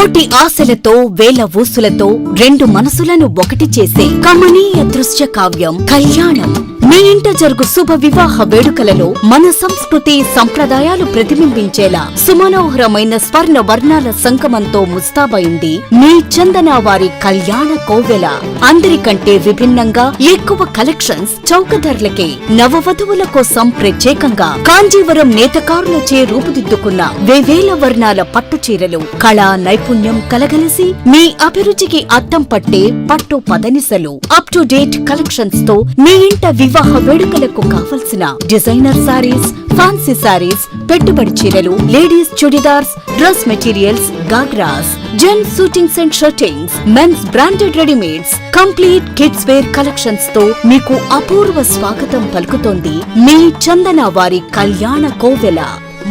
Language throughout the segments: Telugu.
కోటి ఆశలతో వేల ఊసులతో రెండు మనసులను ఒకటి చేసే కమనీయ దృశ్య కావ్యం కళ్యాణం. మీ ఇంట జరుగు శుభ వివాహ వేడుకలలో మన సంస్కృతి సంప్రదాయాలు ప్రతిబింబించేలా సుమనోహరమైన స్వర్ణ వర్ణాల సంగమంతో ముస్తాబైంది మీ చందన వారి కళ్యాణ కోవెల. అందరికంటే విభిన్నంగా ఎక్కువ కలెక్షన్స్ చౌక ధరలకే నవవధువుల కోసం ప్రత్యేకంగా కాంజీవరం నేతకారులచే రూపుదిద్దుకున్న వేవేల వర్ణాల పట్టు చీరలు కళా నైపుణ్యం కలగలిసి మీ అభిరుచికి అద్దం పట్టే పట్టు పదనిసలు అప్ టు డేట్ కలెక్షన్స్ తో మీ ఇంట వివాహ వేడుకలకు కావలసిన డిజైనర్ సారీస్, ఫ్యాన్సీ సారీస్, పెట్టుబడి చీరలు, ladies churidars, dress materials, ghagras, gents suitings and shirtings, men's branded readymades, complete kids wear collections తో మీకు అపూర్వ స్వాగతం పలుకుతోంది మీ చందన వారి కళ్యాణ కోవెల.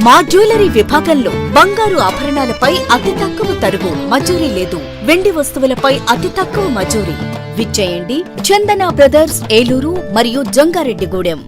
మా జ్యువెలరీ విభాగంలో బంగారు ఆభరణాలపై అతి తక్కువ తరుగు మజూరీ లేదు. వెండి వస్తువులపై అతి తక్కువ మజూరీ. విచ్చేయండి చందన బ్రదర్స్, ఏలూరు మరియు జంగారెడ్డిగూడెం.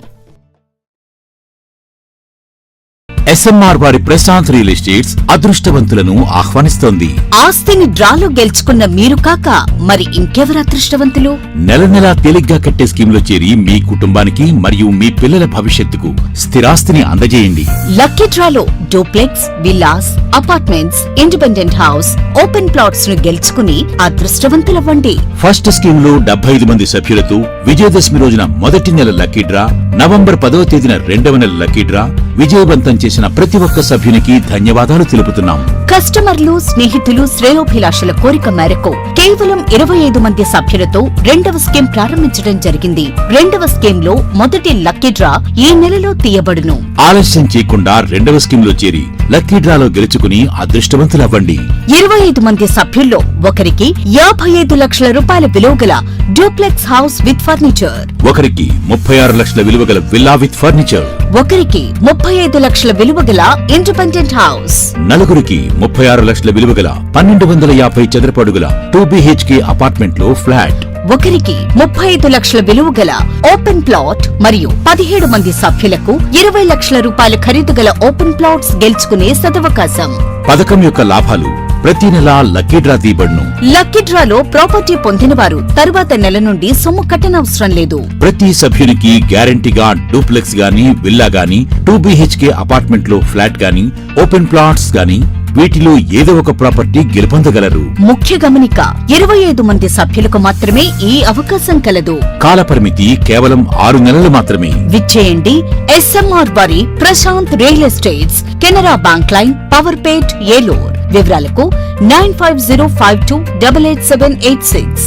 ఎస్ఎంఆర్ వారి ప్రశాంత్ రియల్ ఎస్టేట్స్ అదృష్టవంతులను ఆహ్వానిస్తోంది. ఆస్తిని డ్రాలో గెలుచుకున్న మీరు కాక మరి ఇంకెవరు అదృష్టవంతులు? నెల నెలా తేలిగ్గా కట్టే స్కీమ్ లో చేరి మీ కుటుంబానికి మరియు మీ పిల్లల భవిష్యత్తుకు స్థిరాస్తిని అందజేయండి. లక్కీ డ్రాలో duplex, villas, apartments, independent house, open plots ను గెలుచుకుని అదృష్టవంతులవ్వండి. ఫస్ట్ స్కీమ్ లో 75 మంది సభ్యులతో విజయదశమి రోజున మొదటి నెల లక్కీ డ్రా, నవంబర్ 10వ తేదీన రెండవ నెల లక్కీ డ్రా విజయవంతం చేసిన ప్రతి ఒక్క సభ్యునికి ధన్యవాదాలు తెలుపుతున్నాం. కస్టమర్లు, స్నేహితులు, శ్రేయోభిలాషుల కోరిక మేరకు కేవలం 25 మంది సభ్యులతో రెండవ స్కీమ్ ప్రారంభించడం జరిగింది. రెండవ స్కీమ్ లో మొదటి లక్కీ డ్రా ఈ నెలలో తీయబడును. ఆలస్యం చేయకుండా రెండవ స్కీమ్ లో చేరి లక్కీ డ్రాలో గెలుచుకుని అదృష్టవంతులవ్వండి. 25 మంది సభ్యుల్లో ఒకరికి 55 లక్షల రూపాయల విలువగల డూప్లెక్స్ హౌస్ విత్ ఫర్నిచర్, ఒకరికి 36 లక్షల విలువగల విల్లా విత్ ఫర్నిచర్, ఒకరికి 35 లక్షల విలువగల ఇండిపెండెంట్ హౌస్, నలుగురికి 36 లక్షల విలువగల 1250 చదరపు అడుగుల 2BHK అపార్ట్మెంట్ లో ఫ్లాట్, ఒకరికి 35 లక్షల విలువగల ఓపెన్ ప్లాట్ మరియు 17 మంది సభ్యులకు 20 లక్షల రూపాయల ఖరీదు గల ఓపెన్ ప్లాట్స్ గెలుచుకునే సదవకాశం. పథకం యొక్క లాభాలు ప్రతి నెల లక్కీ డ్రా తీయబడును. లక్కీ డ్రాలో ప్రాపర్టీ పొందిన వారు తరువాత నెల నుండి సొమ్ము కట్టనవసరం లేదు. ప్రతి సభ్యునికి గ్యారంటీగా డూప్లెక్స్ గాని, విల్లా గాని, 2BHK అపార్ట్మెంట్ లో ఫ్లాట్ గాని, ఓపెన్ ప్లాట్స్ గాని వీటిలో ఏదో ఒక ప్రాపర్టీ గెలుపొందగలరు. ముఖ్య గమనిక, 25 మంది సభ్యులకు మాత్రమే ఈ అవకాశం కలదు. కాలపరిమితి కేవలం 6 నెలలు మాత్రమే. విచ్చేయండి ఎస్ఎంఆర్ వారి Prashant real estates, Canara bank line, Powerpet, Eluru. వివరాలకు 9505288786.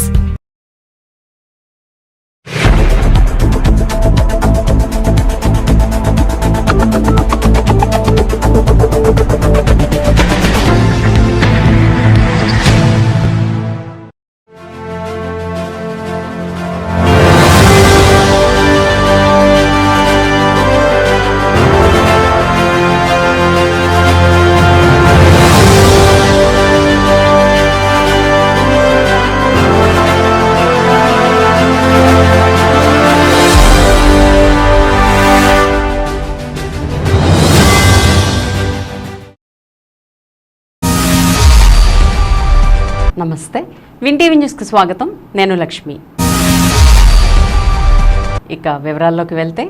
నమస్తే, విన్ టీవీ న్యూస్కి స్వాగతం. నేను లక్ష్మి. ఇక వివరాల్లోకి వెళ్తే,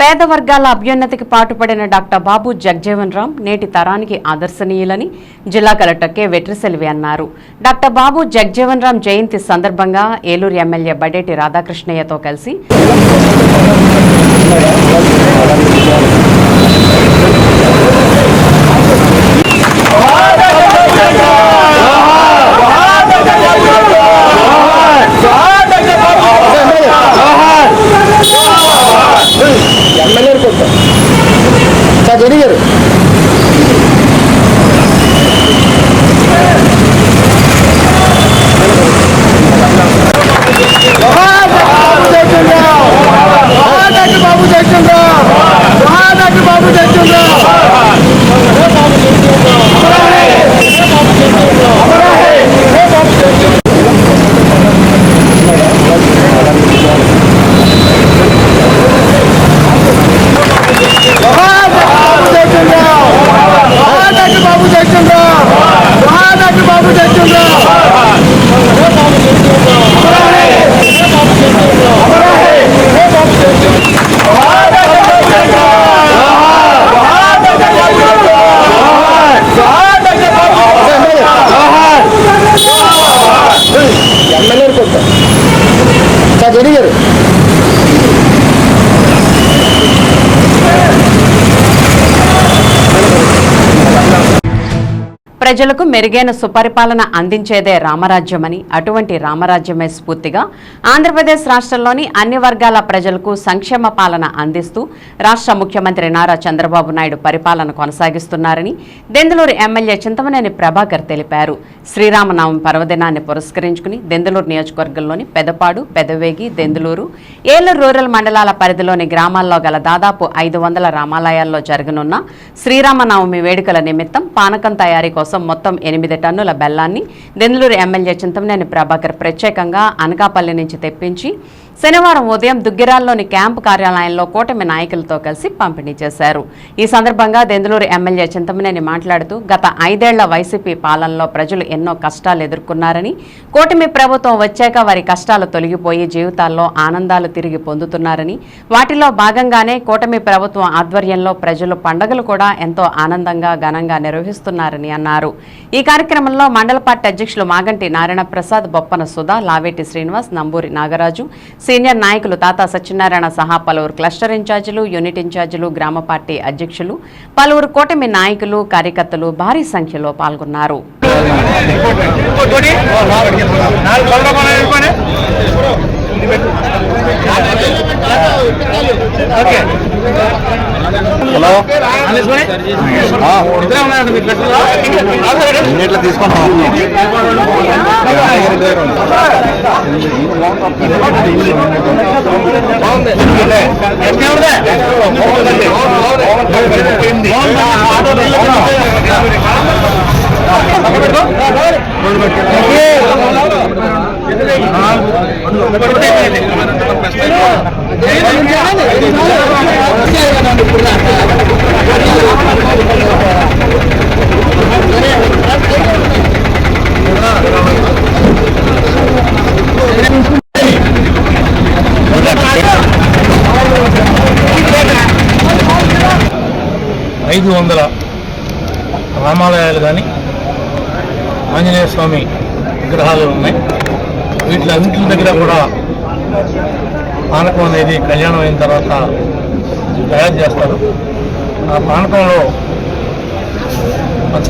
పేద వర్గాల అభ్యున్నతికి పాటుపడిన డాక్టర్ బాబు జగ్జీవన్ రామ్ నేటి తరానికి ఆదర్శనీయులని జిల్లా కలెక్టర్ కె వెట్రిసెల్వి అన్నారు. డాక్టర్ బాబు జగ్జీవన్ రామ్ జయంతి సందర్భంగా ఏలూరు ఎమ్మెల్యే బడేటి రాధాకృష్ణయ్యతో కలిసి ప్రజలకు మెరుగైన సుపరిపాలన అందించేదే రామరాజ్యమని, అటువంటి రామరాజ్యమే స్ఫూర్తిగా ఆంధ్రప్రదేశ్ రాష్ట్రంలోని అన్ని వర్గాల ప్రజలకు సంక్షేమ పాలన అందిస్తూ రాష్ట్ర ముఖ్యమంత్రి నారా చంద్రబాబు నాయుడు పరిపాలన కొనసాగిస్తున్నారని దెందులూరు ఎమ్మెల్యే చింతమనేని ప్రభాకర్ తెలిపారు. శ్రీరామనవమి పర్వదినాన్ని పురస్కరించుకుని దెందులూరు నియోజకవర్గంలోని పెదపాడు, పెదవేగి, దెందులూరు, ఏలూరు రూరల్ మండలాల పరిధిలోని గ్రామాల్లో గల దాదాపు 500 రామాలయాల్లో జరగనున్న శ్రీరామనవమి వేడుకల నిమిత్తం పానకం తయారీ కోసం మొత్తం 8 టన్నుల బెల్లాన్ని దెందులూరు ఎమ్మెల్యే చింతమనేని ప్రభాకర్ ప్రత్యేకంగా అనకాపల్లి నుంచి తెప్పించి శనివారం ఉదయం దుగ్గిరాల్లోని క్యాంపు కార్యాలయంలో కూటమి నాయకులతో కలిసి పంపిణీ చేశారు. ఈ సందర్భంగా దెందులూరు ఎమ్మెల్యే చింతమనేని మాట్లాడుతూ గత 5 ఏళ్ల వైసీపీ పాలనలో ప్రజలు ఎన్నో కష్టాలు ఎదుర్కొన్నారని, కూటమి ప్రభుత్వం వచ్చాక వారి కష్టాలు తొలగిపోయి జీవితాల్లో ఆనందాలు తిరిగి పొందుతున్నారని, వాటిలో భాగంగానే కూటమి ప్రభుత్వం ఆధ్వర్యంలో ప్రజలు పండుగలు కూడా ఎంతో ఆనందంగా ఘనంగా నిర్వహిస్తున్నారని అన్నారు. ఈ కార్యక్రమంలో మండల పార్టీ అధ్యక్షులు మాగంటి నారాయణ ప్రసాద్, బొప్పన సుధా, లావేటి శ్రీనివాస్, నంబూరి నాగరాజు, సీనియర్ నాయకులు తాతా సత్యనారాయణ సహా పలువురు క్లస్టర్ ఇన్ఛార్జీలు, యూనిట్ ఇన్ఛార్జీలు, గ్రామ పార్టీ అధ్యక్షులు, పలువురు కూటమి నాయకులు, కార్యకర్తలు భారీ సంఖ్యలో పాల్గొన్నారు. ఐదు 500 రామాలయాలు కానీ ఆంజనేయ స్వామి విగ్రహాలు ఉన్నాయి. వీటిలన్నింటి దగ్గర కూడా పానకం అనేది కళ్యాణం అయిన తర్వాత తయారు చేస్తారు. ఆ పానకంలో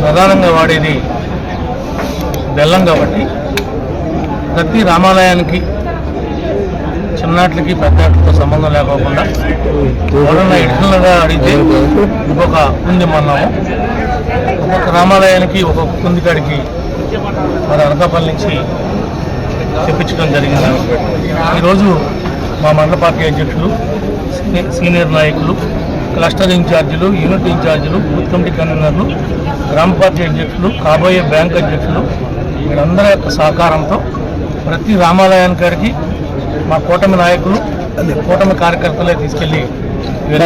ప్రధానంగా వాడేది బెల్లం కాబట్టి ప్రతి రామాలయానికి చిన్నాట్లకి పెద్దాట్లతో సంబంధం లేకోకుండా ఎవరన్నా ఎడిషనల్గా అడిగితే ఇంకొక కుంది అన్నాము. ఒక్కొక్క రామాలయానికి ఒక్కొక్క కుందికాడికి మరి అనకాపల్లి నుంచి తెప్పించడం జరిగింది. ఈరోజు మా మండల పార్టీ అధ్యక్షులు, సీనియర్ నాయకులు, క్లస్టర్ ఇన్ఛార్జీలు, యూనిట్ ఇన్ఛార్జీలు, బూత్ కమిటీ కన్వీనర్లు, గ్రామ పార్టీ అధ్యక్షులు, కాబోయే బ్యాంక్ అధ్యక్షులు వీళ్ళందరి యొక్క సహకారంతో ప్రతి రామాలయానికి మా కూటమి నాయకులు, కూటమి కార్యకర్తలే తీసుకెళ్లి ఈ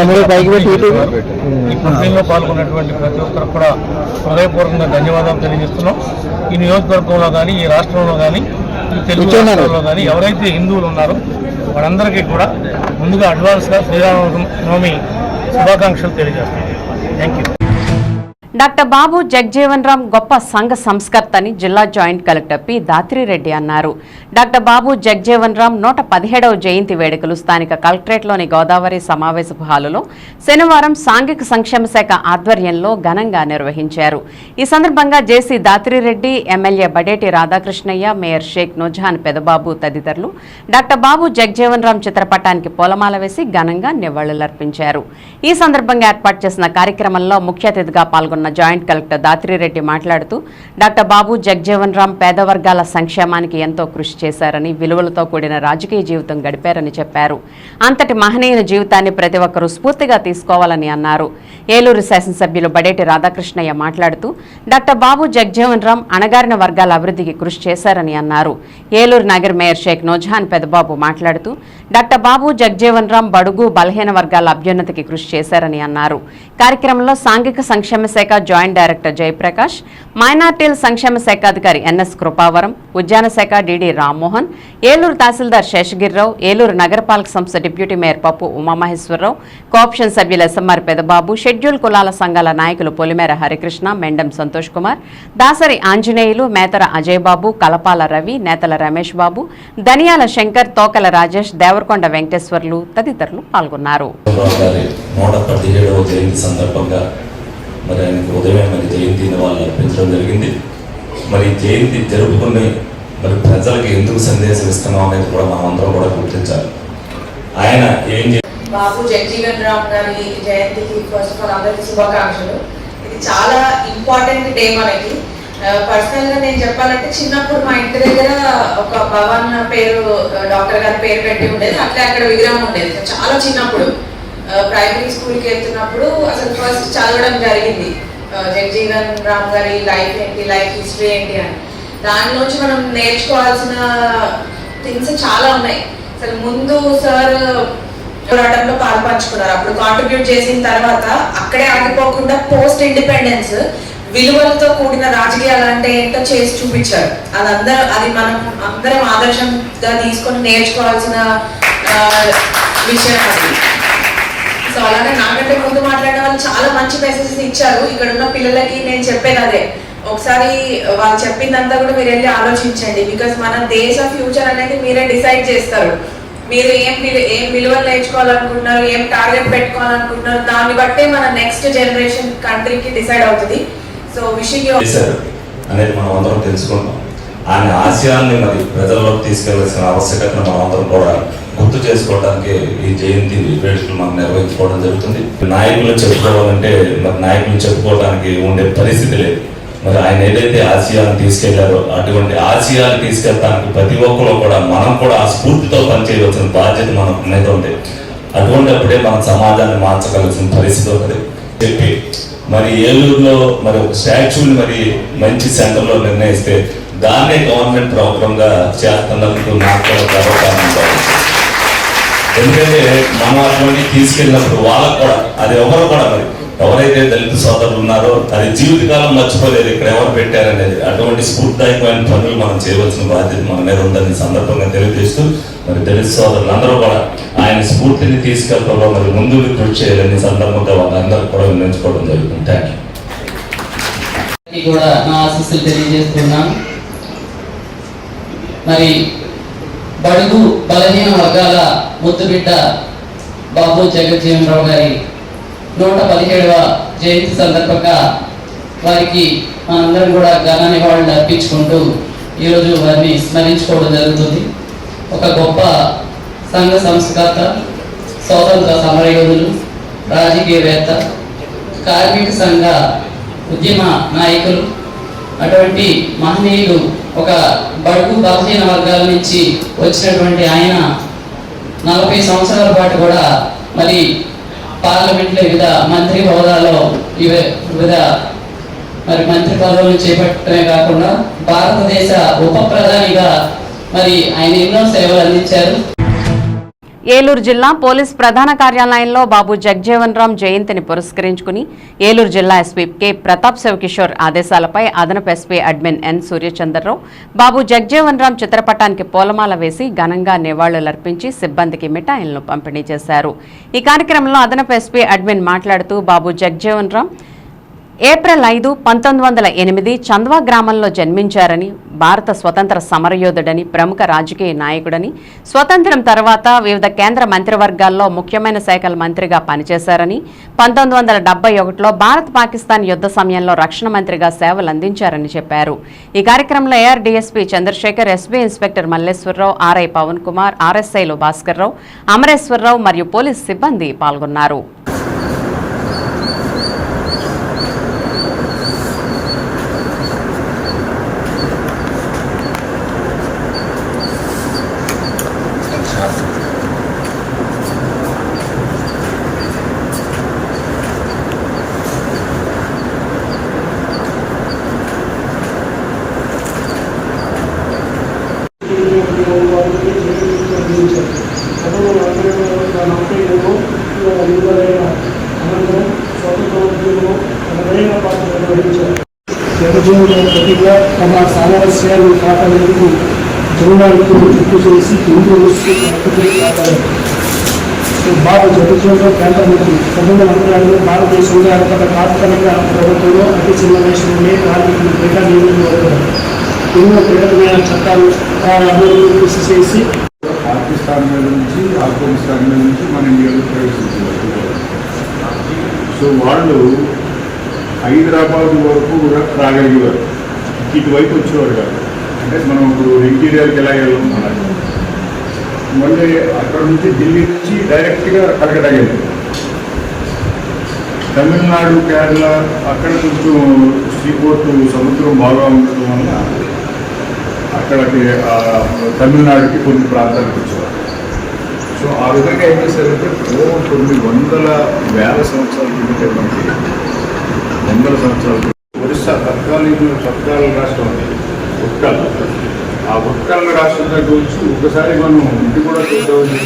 పంపిణీలో పాల్గొన్నటువంటి ప్రతి ఒక్కరు కూడా హృదయపూర్వకంగా ధన్యవాదాలు తెలియజేస్తున్నాం. ఈ నియోజకవర్గంలో కానీ, ఈ రాష్ట్రంలో కానీ, ఈ తెలుగు రాష్ట్రంలో కానీ ఎవరైతే హిందువులు ఉన్నారో వాళ్ళందరికీ కూడా ముందుగా అడ్వాన్స్గా శ్రీరామనవమి శుభాకాంక్షలు తెలియజేస్తున్నాం. Thank you. Doctor Babu Jagjivan Ram గొప్ప సంఘ సంస్కర్త అని జిల్లా జాయింట్ కలెక్టర్ పి దాత్రిరెడ్డి అన్నారు. డాక్టర్ బాబు జగ్జీవన్ రామ్ 117వ జయంతి వేడుకలు స్థానిక కలెక్టరేట్లోని గోదావరి సమావేశపు హాలులో శనివారం సాంఘిక సంక్షేమ శాఖ ఆధ్వర్యంలో ఘనంగా నిర్వహించారు. ఈ సందర్భంగా జేసీ దాత్రిరెడ్డి, ఎమ్మెల్యే బడేటి రాధాకృష్ణయ్య, మేయర్ షేక్ నూజహాన్ పెదబాబు తదితరులు డాక్టర్ బాబు జగ్జీవన్ రామ్ చిత్రపటానికి పూలమాల వేసి ఘనంగా నివాళులర్పించారు. ఈ సందర్భంగా ఏర్పాటు చేసిన కార్యక్రమంలో ముఖ్య అతిథిగా పాల్గొన్న జాయింట్ కలెక్టర్ దాత్రిరెడ్డి మాట్లాడుతూ డాక్టర్ బాబు జగ్జీవన్ రామ్ పేద వర్గాల సంక్షేమానికి ఎంతో కృషి చేశారని, విలువలతో కూడిన రాజకీయ జీవితం గడిపారని చెప్పారు. అంతటి మహనీయుని జీవితాన్ని ప్రతి ఒక్కరూ స్ఫూర్తిగా తీసుకోవాలని అన్నారు. ఏలూరు శాసనసభ్యులు బడేటి రాధాకృష్ణయ్య మాట్లాడుతూ డాక్టర్ బాబు జగ్జీవన్ రామ్ అణగారిన వర్గాల అభివృద్ధికి కృషి చేశారని అన్నారు. ఏలూరు నగర్ మేయర్ షేక్ నూజహాన్ పెదబాబు మాట్లాడుతూ డాక్టర్ బాబు జగ్జీవన్ రామ్ బడుగు బలహీన వర్గాల అభ్యున్నతికి కృషి చేశారని అన్నారు. కార్యక్రమంలో సాంఘిక సంక్షేమ శాఖ జాయింట్ డైరెక్టర్ జయప్రకాష్, మైనార్టీల సంక్షేమ శాఖ అధికారి ఎన్ఎస్ కృపావరం, ఉద్యాన శాఖ డిడి రామ్మోహన్, ఏలూరు తహసీల్దార్ శేషగిరిరావు, ఏలూరు నగరపాలక సంస్థ deputy mayor Pappu Umamaheswararao, cooption సభ్యులు ఎస్ఎంఆర్ పెదబాబు, షెడ్యూల్ కులాల సంఘాల నాయకులు పొలిమేర హరికృష్ణ, మెండం సంతోష్ కుమార్, దాసరి ఆంజనేయులు, మేతర అజయ్ బాబు, కలపాల రవి, నేతల రమేష్ బాబు, దనియాల శంకర్, తోకల రాజేష్, దేవరకొండ వెంకటేశ్వర్లు తదితరులు పాల్గొన్నారు. 117వ జయంతి సందర్భంగా మరి ఆయనకు ఉదయం మరి జయంతి వాళ్ళు అర్పించడం జరిగింది. మరి జయంతి జరుపుకుని మరి ప్రజలకు ఎందుకు సందేశం ఇస్తున్నాం అనేది కూడా మనం అందరం కూడా గుర్తించాలి. ఆయన ఏం బాబు జగజీవన్ రామ్ గారి జయంతికి ఫస్ట్ ఆఫ్ ఆల్ అందరికీ శుభాకాంక్షలు. ఇది చాలా ఇంపార్టెంట్ డే మనకి. పర్సనల్ గా నేను చెప్పాలంటే చిన్నప్పుడు మా ఇంటి దగ్గర ఒక భవన్ పేరు డాక్టర్ గారి పేరు పెట్టి ఉండేది, అట్లా అక్కడ విగ్రహం ఉండేది. చాలా చిన్నప్పుడు ప్రైమరీ స్కూల్కి వెళ్తున్నప్పుడు అసలు ఫస్ట్ చదవడం జరిగింది జగజీవన్ రామ్ గారి లైఫ్ ఏంటి, లైఫ్ హిస్టరీ ఏంటి అని. దానిలోంచి మనం నేర్చుకోవాల్సిన థింగ్స్ చాలా ఉన్నాయి. అసలు ముందు సార్ పోరాటంలో పాల్పంచుకున్నారు. అప్పుడు కాంట్రిబ్యూట్ చేసిన తర్వాత అక్కడే ఆగిపోకుండా పోస్ట్ ఇండిపెండెన్స్ విలువలతో కూడిన రాజకీయాలు అంటే ఏంటో చేసి చూపించారు. అది మనం అందరం ఆదర్శంగా తీసుకొని నేర్చుకోవాల్సిన విషయం అది. సో అలాగే నాకంటే ముందు మాట్లాడిన వాళ్ళు చాలా మంచి మెసేజెస్ ఇచ్చారు. ఇక్కడ ఉన్న పిల్లలకి నేను చెప్పేది అదే, ఒకసారి వాళ్ళు చెప్పిందంతా కూడా మీరు వెళ్ళి ఆలోచించండి. బికాస్ మన దేశ ఫ్యూచర్ అనేది మీరే డిసైడ్ చేస్తారు. మీరు ఏం విలువలు నేర్చుకోవాలనుకుంటున్నారు, ఏం టార్గెట్ పెట్టుకోవాలనుకుంటున్నారు, దాన్ని బట్టే మన నెక్స్ట్ జనరేషన్ కంట్రీకి డిసైడ్ అవుతుంది. సో విషయం అనేది మనం అందరం తెలుసుకుంటాం. ఆయన ఆశయాన్ని మరి ప్రజల్లోకి తీసుకెళ్లాల్సిన ఆవశ్యకతను మనం అందరం కూడా గుర్తు చేసుకోవడానికి ఈ జయంతి వేడుకలు మనం నిర్వహించుకోవడం జరుగుతుంది. నాయకులు చెప్పుకోవాలంటే మరి నాయకులు చెప్పుకోవడానికి ఉండే పరిస్థితి లేదు. మరి ఆయన ఏదైతే ఆశయాలను తీసుకెళ్లారో అటువంటి ఆశయాలు తీసుకెళ్ళడానికి ప్రతి ఒక్కరు కూడా మనం కూడా ఆ స్ఫూర్తితో పనిచేయవలసిన బాధ్యత మన మీద ఉంది. అటువంటిప్పుడే మన సమాజాన్ని మార్చగలసిన పరిస్థితి ఉంటుంది చెప్పి మరి ఏలూరులో మరి ఒక స్టాచ్యూని మరి మంచి సెంటర్లో నిర్ణయిస్తే దాన్నే గవర్నమెంట్ ప్రోగ్రామ్ గా చేస్తున్నందుకు నాకు కూడా గర్వకారణం. ఎందుకంటే మనం అటువంటి తీసుకెళ్ళినప్పుడు వాళ్ళకు కూడా అది ఎవరు కూడా మరి ఎవరైతే దళిత సోదరులు ఉన్నారో అది జీవితకాలం మర్చిపోలేదు ఇక్కడ ఎవరు పెట్టారనేది. అటువంటి స్ఫూర్తిదాయకమైన పనులు మనం చేయవలసిన బాధ్యత మన మీద ఉందని సందర్భంగా తెలియజేస్తూ మరి దళిత సోదరులు అందరూ కూడా ఆయన స్ఫూర్తిని తీసుకెళ్తాలో మరి ముందుకు కృషి చేయాలని సందర్భంగా వాళ్ళందరూ కూడా వినియోగించుకోవడం జరుగుతుంది. Thank you. కూడా నా ఆశీస్సులు తెలియజేస్తున్నాను. మరి బడుగు బలహీన వర్గాల ముద్దుబిడ్డ బాబు జగజ్జీవన్ రావు గారి 117వ జయంతి సందర్భంగా వారికి మనందరం కూడా ఘన నివాళులు అర్పించుకుంటూ ఈరోజు వారిని స్మరించుకోవడం జరుగుతుంది. ఒక గొప్ప సంఘ సంస్కర్త, స్వాతంత్ర సమరయోధులు, రాజకీయవేత్త, కార్మిక సంఘ ఉద్యమ నాయకులు, అటువంటి మహనీయులు, ఒక బడుగు బలహీన వర్గాల నుంచి వచ్చినటువంటి ఆయన 40 సంవత్సరాల పాటు కూడా మరి పార్లమెంట్లో వివిధ మంత్రి హోదాలో వివిధ మరి మంత్రి పదవులను చేపట్టడమే కాకుండా భారతదేశ ఉప ప్రధానిగా మరి ఆయన ఎన్నో సేవలు అందించారు. ఏలూరు జిల్లా పోలీస్ ప్రధాన కార్యాలయంలో బాబు జగజీవన్ రామ్ జయంతిని పురస్కరించుకుని ఏలూరు జిల్లా ఎస్పీ కె ప్రతాప్ శివకిషోర్ ఆదేశాలపై అదనపు ఎస్పీ అడ్మిన్ ఎన్ సూర్యచంద్రరావు బాబు జగజీవన్ రామ్ చిత్రపటానికి పూలమాల వేసి ఘనంగా నివాళులర్పించి సిబ్బందికి మిఠాయిలను పంపిణీ చేశారు. ఈ కార్యక్రమంలో అదనపు ఎస్పీ అడ్మిన్ మాట్లాడుతూ బాబు జగజీవన్ రామ్ ఏప్రిల్ 5, 1908 చంద్వా గ్రామంలో జన్మించారని, భారత స్వతంత్ర సమరయోధుడని, ప్రముఖ రాజకీయ నాయకుడని, స్వతంత్రం తర్వాత వివిధ కేంద్ర మంత్రివర్గాల్లో ముఖ్యమైన శాఖల మంత్రిగా పనిచేశారని, 1971లో భారత్ పాకిస్తాన్ యుద్ధ సమయంలో రక్షణ మంత్రిగా సేవలు అందించారని చెప్పారు. ఈ కార్యక్రమంలో AR DSP Chandrasekhar, SB inspector Malleswararao, RI Pavan Kumar, ఆర్ఎస్ఐలు భాస్కర్రావు, అమరేశ్వరరావు మరియు పోలీస్ సిబ్బంది పాల్గొన్నారు. అప్పుడు ప్రతిగా తమ సామరస్యాలు కాపాడేందుకు జగనాలకు చుట్టూ చేసి హిందూ బాబు జగజ్జీవన్ కేంద్ర మంత్రి 1946లో భారతదేశంలో అత్యంత తాత్కాలిక ప్రభుత్వంలో అతి చిన్న వయసులోనే కార్మికులు క్రీడా నియమితులు ఎన్నో కీలకమైన చట్టాలు అమలు కృషి చేసి పాకిస్తాన్ మీద నుంచి ఆఫ్ఘనిస్తాన్ మీద నుంచి మన ఇండియాలో ప్రవేశించారు. సో వాళ్ళు హైదరాబాద్ వరకు కూడా రాగలిగేవారు, ఇటువైపు వచ్చేవారు కాదు. అంటే మనం ఇప్పుడు ఇంటీరియర్కి ఎలా వెళ్ళాం అలాగే. మళ్ళీ అక్కడ నుంచి ఢిల్లీ నుంచి డైరెక్ట్గా కలకత్తా వెళ్ళారు. తమిళనాడు, కేరళ అక్కడ కొంచెం సీపోర్టు సముద్రం బాగా ఉండటం వల్ల అక్కడికి తమిళనాడుకి కొన్ని ప్రాంతాలకు వచ్చేవారు. సో ఆ విధంగా ఏం చేశారంటే కొన్ని వేల సంవత్సరాల కిందటే మనకి 100 సంవత్సరాలు ఒరిస్సా తత్కాల రాష్ట్రం ఉంది ఉత్కల్. ఆ ఉత్కల్ రాష్ట్రం దగ్గర వచ్చి ఒకసారి మనం ఇంటి కూడా చూద్దామని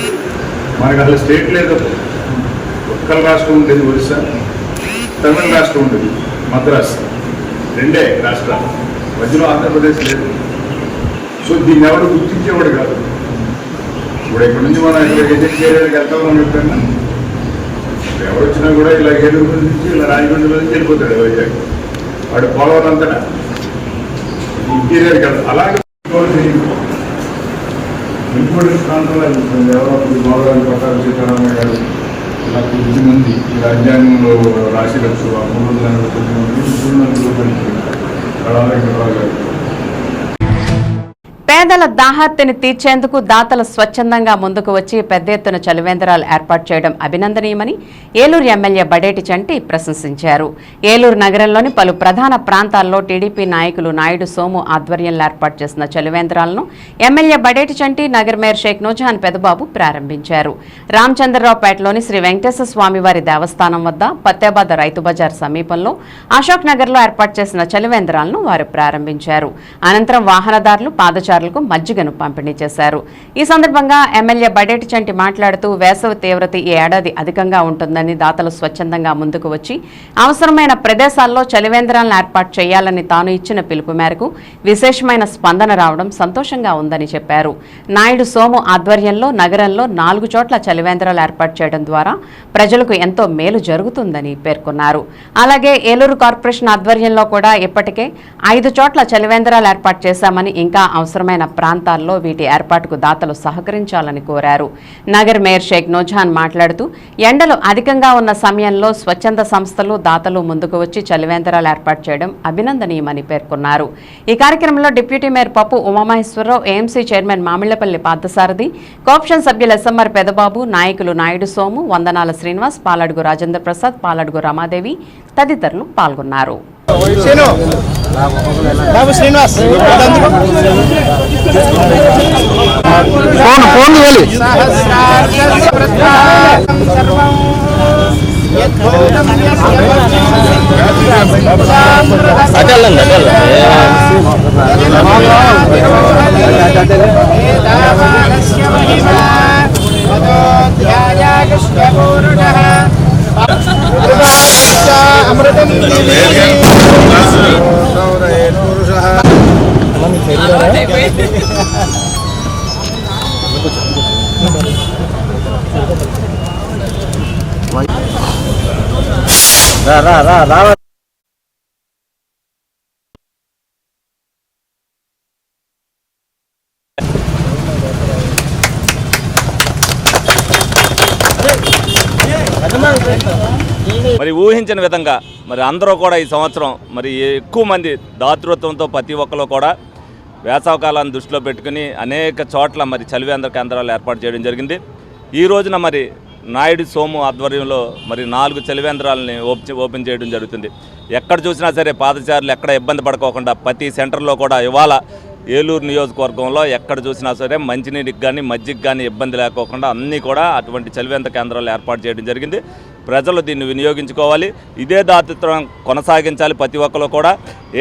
మనకి అసలు స్టేట్ లేదు. ఉత్కల్ రాష్ట్రం ఉండేది ఒరిస్సా, తమిళ రాష్ట్రం ఉండేది మద్రాస్, 2 రాష్ట్రాలు, మధ్యలో ఆంధ్రప్రదేశ్ లేదు. సో దీన్ని ఎవరు గుర్తించేవాడు కాదు. ఇప్పుడు ఇక్కడ నుంచి మనం ఇక్కడ ఎజెక్ట్ చేయడానికి వెళ్తామని చెప్పాను. ఎవరు వచ్చినా కూడా ఇలా ఏలూరు నుంచి ఇలా రాజమండ్రి నుంచి వెళ్ళిపోతాడు వైజాగ్. వాడు పోలవరం అంతటా ఇంటీరియర్ కాదు. అలాగే ఇంపార్టెంట్ ప్రాంతంలో వెళ్తుంది. ఎవరో గోదావరి పట్టాలు సీతారామయ్య గారు ఇలా 9 మంది ఈ రాజ్యాంగంలో రాసిరచ్చు. ఆ 349 మంది 3 పనిచేస్తారు. కళాలరావు గారు. పేదల దాహార్తిని తీర్చేందుకు దాతలు స్వచ్ఛందంగా ముందుకు వచ్చి పెద్ద ఎత్తున చలివేంద్రాలు ఏర్పాటు చేయడం అభినందనీయమని ఏలూరు ఎమ్మెల్యే బడేటి చంటి ప్రశంసించారు. ఏలూరు నగరంలోని పలు ప్రధాన ప్రాంతాల్లో టీడీపీ నాయకులు నాయుడు సోము ఆధ్వర్యంలో ఏర్పాటు చేసిన చలివేంద్రాలను ఎమ్మెల్యే బడేటి చంటి, నగర్ మేయర్ షేక్ నూజహాన్ పెదబాబు ప్రారంభించారు. రామచంద్రరావుపేటలోని శ్రీ వెంకటేశ్వర స్వామివారి దేవస్థానం వద్ద, పత్తేబాద రైతు బజార్ సమీపంలో అశోక్ నగర్లో ఏర్పాటు చేసిన చలివేంద్రాలను వారు ప్రారంభించారు. అనంతరం వాహనదారులు, పాదచారులకు మజ్జిగను పంపిణీ చేశారు. ఈ సందర్భంగా ఎమ్మెల్యే బడేటి చంటి మాట్లాడుతూ వేసవి తీవ్రత ఈ ఏడాది అధికంగా ఉంటుందని దాతలు స్వచ్ఛందంగా ముందుకు వచ్చి అవసరమైన ప్రదేశాల్లో చలివేంద్రాలను ఏర్పాటు చేయాలని తాను ఇచ్చిన పిలుపు మేరకు విశేషమైన స్పందన రావడం సంతోషంగా ఉందని చెప్పారు. నాయుడు సోము ఆధ్వర్యంలో నగరంలో 4 చోట్ల చలివేంద్రాలు ఏర్పాటు చేయడం ద్వారా ప్రజలకు ఎంతో మేలు జరుగుతుందని పేర్కొన్నారు. అలాగే ఏలూరు కార్పొరేషన్ ఆధ్వర్యంలో కూడా ఇప్పటికే 5 చోట్ల చలివేంద్రాలు ఏర్పాటు చేశామని, ఇంకా అవసరమైన ప్రాంతాల్లో వీటి ఏర్పాటుకు దాతలు సహకరించాలని కోరారు. నగర్ మేయర్ షేక్ నూజహాన్ మాట్లాడుతూ ఎండలు అధికంగా ఉన్న సమయంలో స్వచ్ఛంద సంస్థలు, దాతలు ముందుకు వచ్చి చలివేంద్రాలు ఏర్పాటు చేయడం అభినందనీయమని పేర్కొన్నారు. ఈ కార్యక్రమంలో deputy mayor Pappu Umamaheswararao, AMC chairman Mamillapalli Parthasarathi, cooption సభ్యులు ఎస్ఎంఆర్ పెదబాబు, నాయకులు నాయుడు సోము, వందనాల శ్రీనివాస్, పాలడుగు రాజేంద్ర ప్రసాద్, పాలడుగు రమాదేవి తదితరులు పాల్గొన్నారు. మరి ఊహించిన విధంగా మరి అందరూ కూడా ఈ సంవత్సరం మరి ఎక్కువ మంది దాతృత్వంతో ప్రతి ఒక్కరు కూడా వేసవకాలాన్ని దృష్టిలో పెట్టుకుని అనేక చోట్ల మరి చలివేంద్ర కేంద్రాలు ఏర్పాటు చేయడం జరిగింది. ఈ రోజున మరి నాయుడు సోము ఆధ్వర్యంలో మరి 4 చలివేంద్రాలని ఓపెన్ చేయడం జరుగుతుంది. ఎక్కడ చూసినా సరే పాదచారులు ఎక్కడ ఇబ్బంది పడుకోకుండా ప్రతి సెంటర్లో కూడా ఇవాళ ఏలూరు నియోజకవర్గంలో ఎక్కడ చూసినా సరే మంచినీటికి కానీ మజ్జిగ కానీ ఇబ్బంది లేకోకుండా అన్నీ కూడా అటువంటి చలివేంద్ర కేంద్రాలు ఏర్పాటు చేయడం జరిగింది. ప్రజలు దీన్ని వినియోగించుకోవాలి, ఇదే దాతృత్వం కొనసాగించాలి. ప్రతి ఒక్కరు కూడా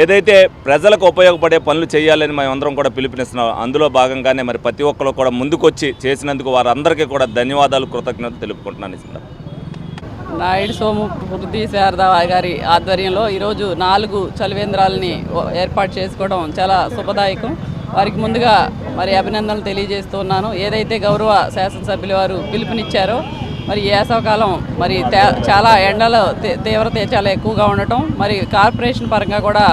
ఏదైతే ప్రజలకు ఉపయోగపడే పనులు చేయాలని మేమందరం కూడా పిలుపునిస్తున్నాం. అందులో భాగంగానే మరి ప్రతి ఒక్కరు కూడా ముందుకొచ్చి చేసినందుకు వారందరికీ కూడా ధన్యవాదాలు, కృతజ్ఞతలు తెలుపుకుంటున్నాను. నాయుడు సోము వృద్ధి శారదా గారి ఆధ్వర్యంలో ఈరోజు 4 చలివేంద్రాలని ఏర్పాటు చేసుకోవడం చాలా శుభదాయకం. వారికి ముందుగా మరి అభినందనలు తెలియజేస్తున్నాను. ఏదైతే గౌరవ శాసనసభ్యులు వారు పిలుపునిచ్చారో మరి వేసవకాలం మరి చాలా ఎండల తీవ్రత చాలా ఎక్కువగా ఉండటం, మరి కార్పొరేషన్ పరంగా కూడా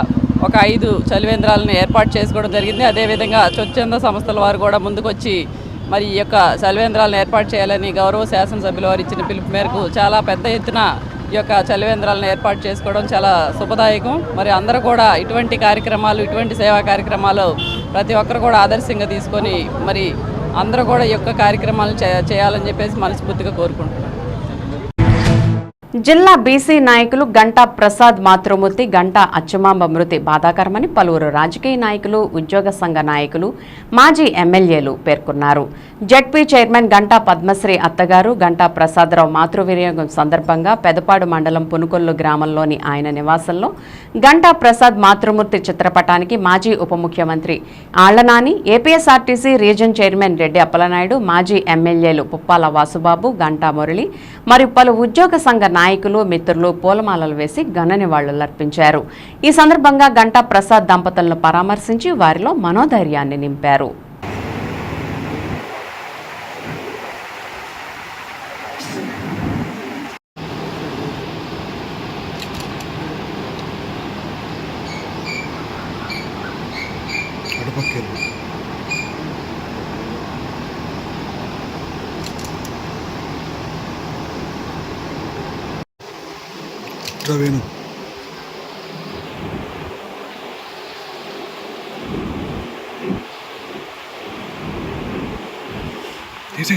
ఒక 5 చలివేంద్రాలను ఏర్పాటు చేసుకోవడం జరిగింది. అదేవిధంగా స్వచ్ఛంద సంస్థల వారు కూడా ముందుకొచ్చి మరి ఈ యొక్క చలివేంద్రాలను ఏర్పాటు చేయాలని గౌరవ శాసనసభ్యులు వారు ఇచ్చిన పిలుపు మేరకు చాలా పెద్ద ఎత్తున ఈ యొక్క చలివేంద్రాలను ఏర్పాటు చేసుకోవడం చాలా శుభదాయకం. మరి అందరూ కూడా ఇటువంటి కార్యక్రమాలు, ఇటువంటి సేవా కార్యక్రమాలు ప్రతి ఒక్కరు కూడా ఆదర్శంగా తీసుకొని మరి అందరూ కూడా ఈ యొక్క కార్యక్రమాలు చేయాలని చెప్పేసి మనస్ఫూర్తిగా కోరుకుంటున్నాను. జిల్లా బీసీ నాయకులు గంటా ప్రసాద్ మాతృమూర్తి, గంటా అచ్చుమాంబ మృతి బాధాకరమని పలువురు రాజకీయ నాయకులు, ఉద్యోగ సంఘ నాయకులు, మాజీ ఎమ్మెల్యేలు పేర్కొన్నారు. జడ్పీ చైర్మన్ గంటా పద్మశ్రీ అత్తగారు గంటా ప్రసాదరావు మాతృవినియోగం సందర్భంగా పెదపాడు మండలం పునుకొల్లు గ్రామంలోని ఆయన నివాసంలో గంటా ప్రసాద్ మాతృమూర్తి చిత్రపటానికి మాజీ ఉప ముఖ్యమంత్రి Alla Nani, APSRTC reason chairman Reddy Appalanaidu, మాజీ ఎమ్మెల్యేలు పుప్పాల వాసుబాబు, గంటా మురళి మరియు పలు ఉద్యోగ సంఘ నాయకులు, మిత్రులు పూలమాలలు వేసి ఘన నివాళులర్పించారు. ఈ సందర్భంగా గంటా ప్రసాద్ దంపతులను పరామర్శించి వారిలో మనోధైర్యాన్ని నింపారు. వేణు తీసే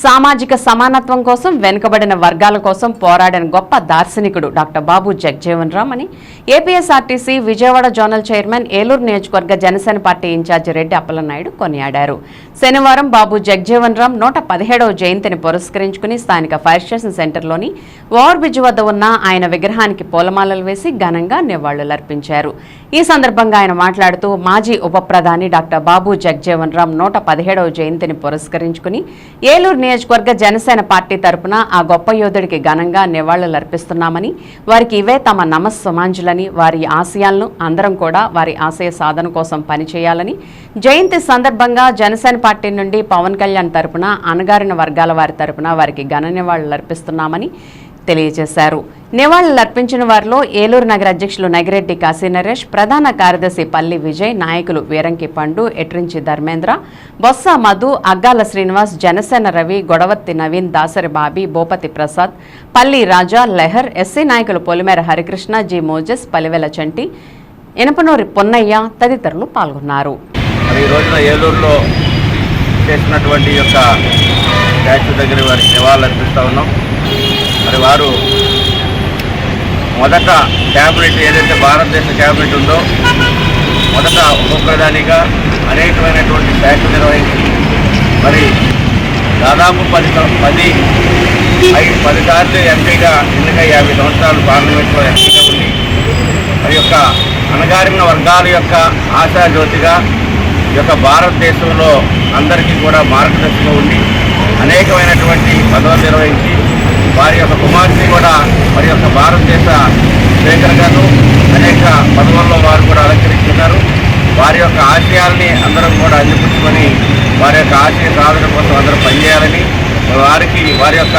సామాజిక సమానత్వం కోసం, వెనుకబడిన వర్గాల కోసం పోరాడిన గొప్ప దార్శనికుడు డాక్టర్ బాబు జగజీవన్ రామ్ అని APSRTC Vijayawada zonal chairman, Eluru నియోజకవర్గ జనసేన పార్టీ ఇన్ఛార్జి రెడ్డి అప్పలనాయుడు కొనియాడారు. శనివారం బాబు జగజీవన్ రామ్ 117వ జయంతిని పురస్కరించుకుని స్థానిక ఫైర్ స్టేషన్ సెంటర్లోని ఓవర్ బ్రిడ్జ్ వద్ద ఉన్న ఆయన విగ్రహానికి పూలమాలలు వేసి ఘనంగా నివాళులర్పించారు. ఈ సందర్భంగా ఆయన మాట్లాడుతూ మాజీ ఉప ప్రధాని డాక్టర్ బాబు జగజీవన్ రామ్ 117వ జయంతిని పురస్కరించుకుని ఏలూరు నియోజకవర్గ జనసేన పార్టీ తరపున ఆ గొప్ప యోధుడికి ఘనంగా నివాళులర్పిస్తున్నామని, వారికి ఇవే తమ నమస్సమాంజులని, వారి ఆశయాలను అందరం కూడా వారి ఆశయ సాధన కోసం పనిచేయాలని, జయంతి సందర్భంగా జనసేన పార్టీ నుండి పవన్ కళ్యాణ్ తరపున అణగారిన వర్గాల వారి తరపున వారికి ఘన నివాళులర్పిస్తున్నామని తెలియజేశారు. నివాళులర్పించిన వారిలో ఏలూరు నగర అధ్యక్షులు నగిరెడ్డి కాశీ నరేష్, ప్రధాన కార్యదర్శి పల్లి విజయ్, నాయకులు వీరంకి పండు, ఎట్రించి ధర్మేంద్ర, బొత్స మధు, అగ్గాల శ్రీనివాస్, జనసేన రవి, గొడవత్తి నవీన్, దాసరి బాబీ, భూపతి ప్రసాద్, పల్లి రాజా, లెహర్, ఎస్సీ నాయకులు పొలిమేర హరికృష్ణ, జి మోజెస్, పలివెల చంటి, ఎనపనూరి పొన్నయ్య తదితరులు పాల్గొన్నారు. ఈ రోజున ఏలూరులో చేసినటువంటి యొక్క స్టాచ్యూ దగ్గర వారికి నివాళులు అర్పిస్తూ ఉన్నాం. మరి వారు మొదట క్యాబినెట్ ఏదైతే భారతదేశ క్యాబినెట్ ఉందో మొదట ఉప ప్రధానిగా అనేకమైనటువంటి శాఖలు నిర్వహించి మరి దాదాపు 10 సార్లు ఎంపీగా ఎన్నికై 50 సంవత్సరాలు పార్లమెంట్లో ఎంపీగా ఉండి మరి యొక్క అణగారిన వర్గాల యొక్క ఆశాజ్యోతిగా ఈ యొక్క భారతదేశంలో అందరికీ కూడా మార్గదర్శిగా ఉండి అనేకమైనటువంటి పదవులు నిర్వహించి వారి యొక్క కుమార్తె కూడా మరి యొక్క భారతదేశ స్పీకర్ గారు అనేక పదవుల్లో వారు కూడా అలంకరించున్నారు. వారి యొక్క ఆశయాల్ని అందరం కూడా అందిపుచ్చుకొని వారి యొక్క ఆశయ సాధన కోసం అందరూ పనిచేయాలని, వారి యొక్క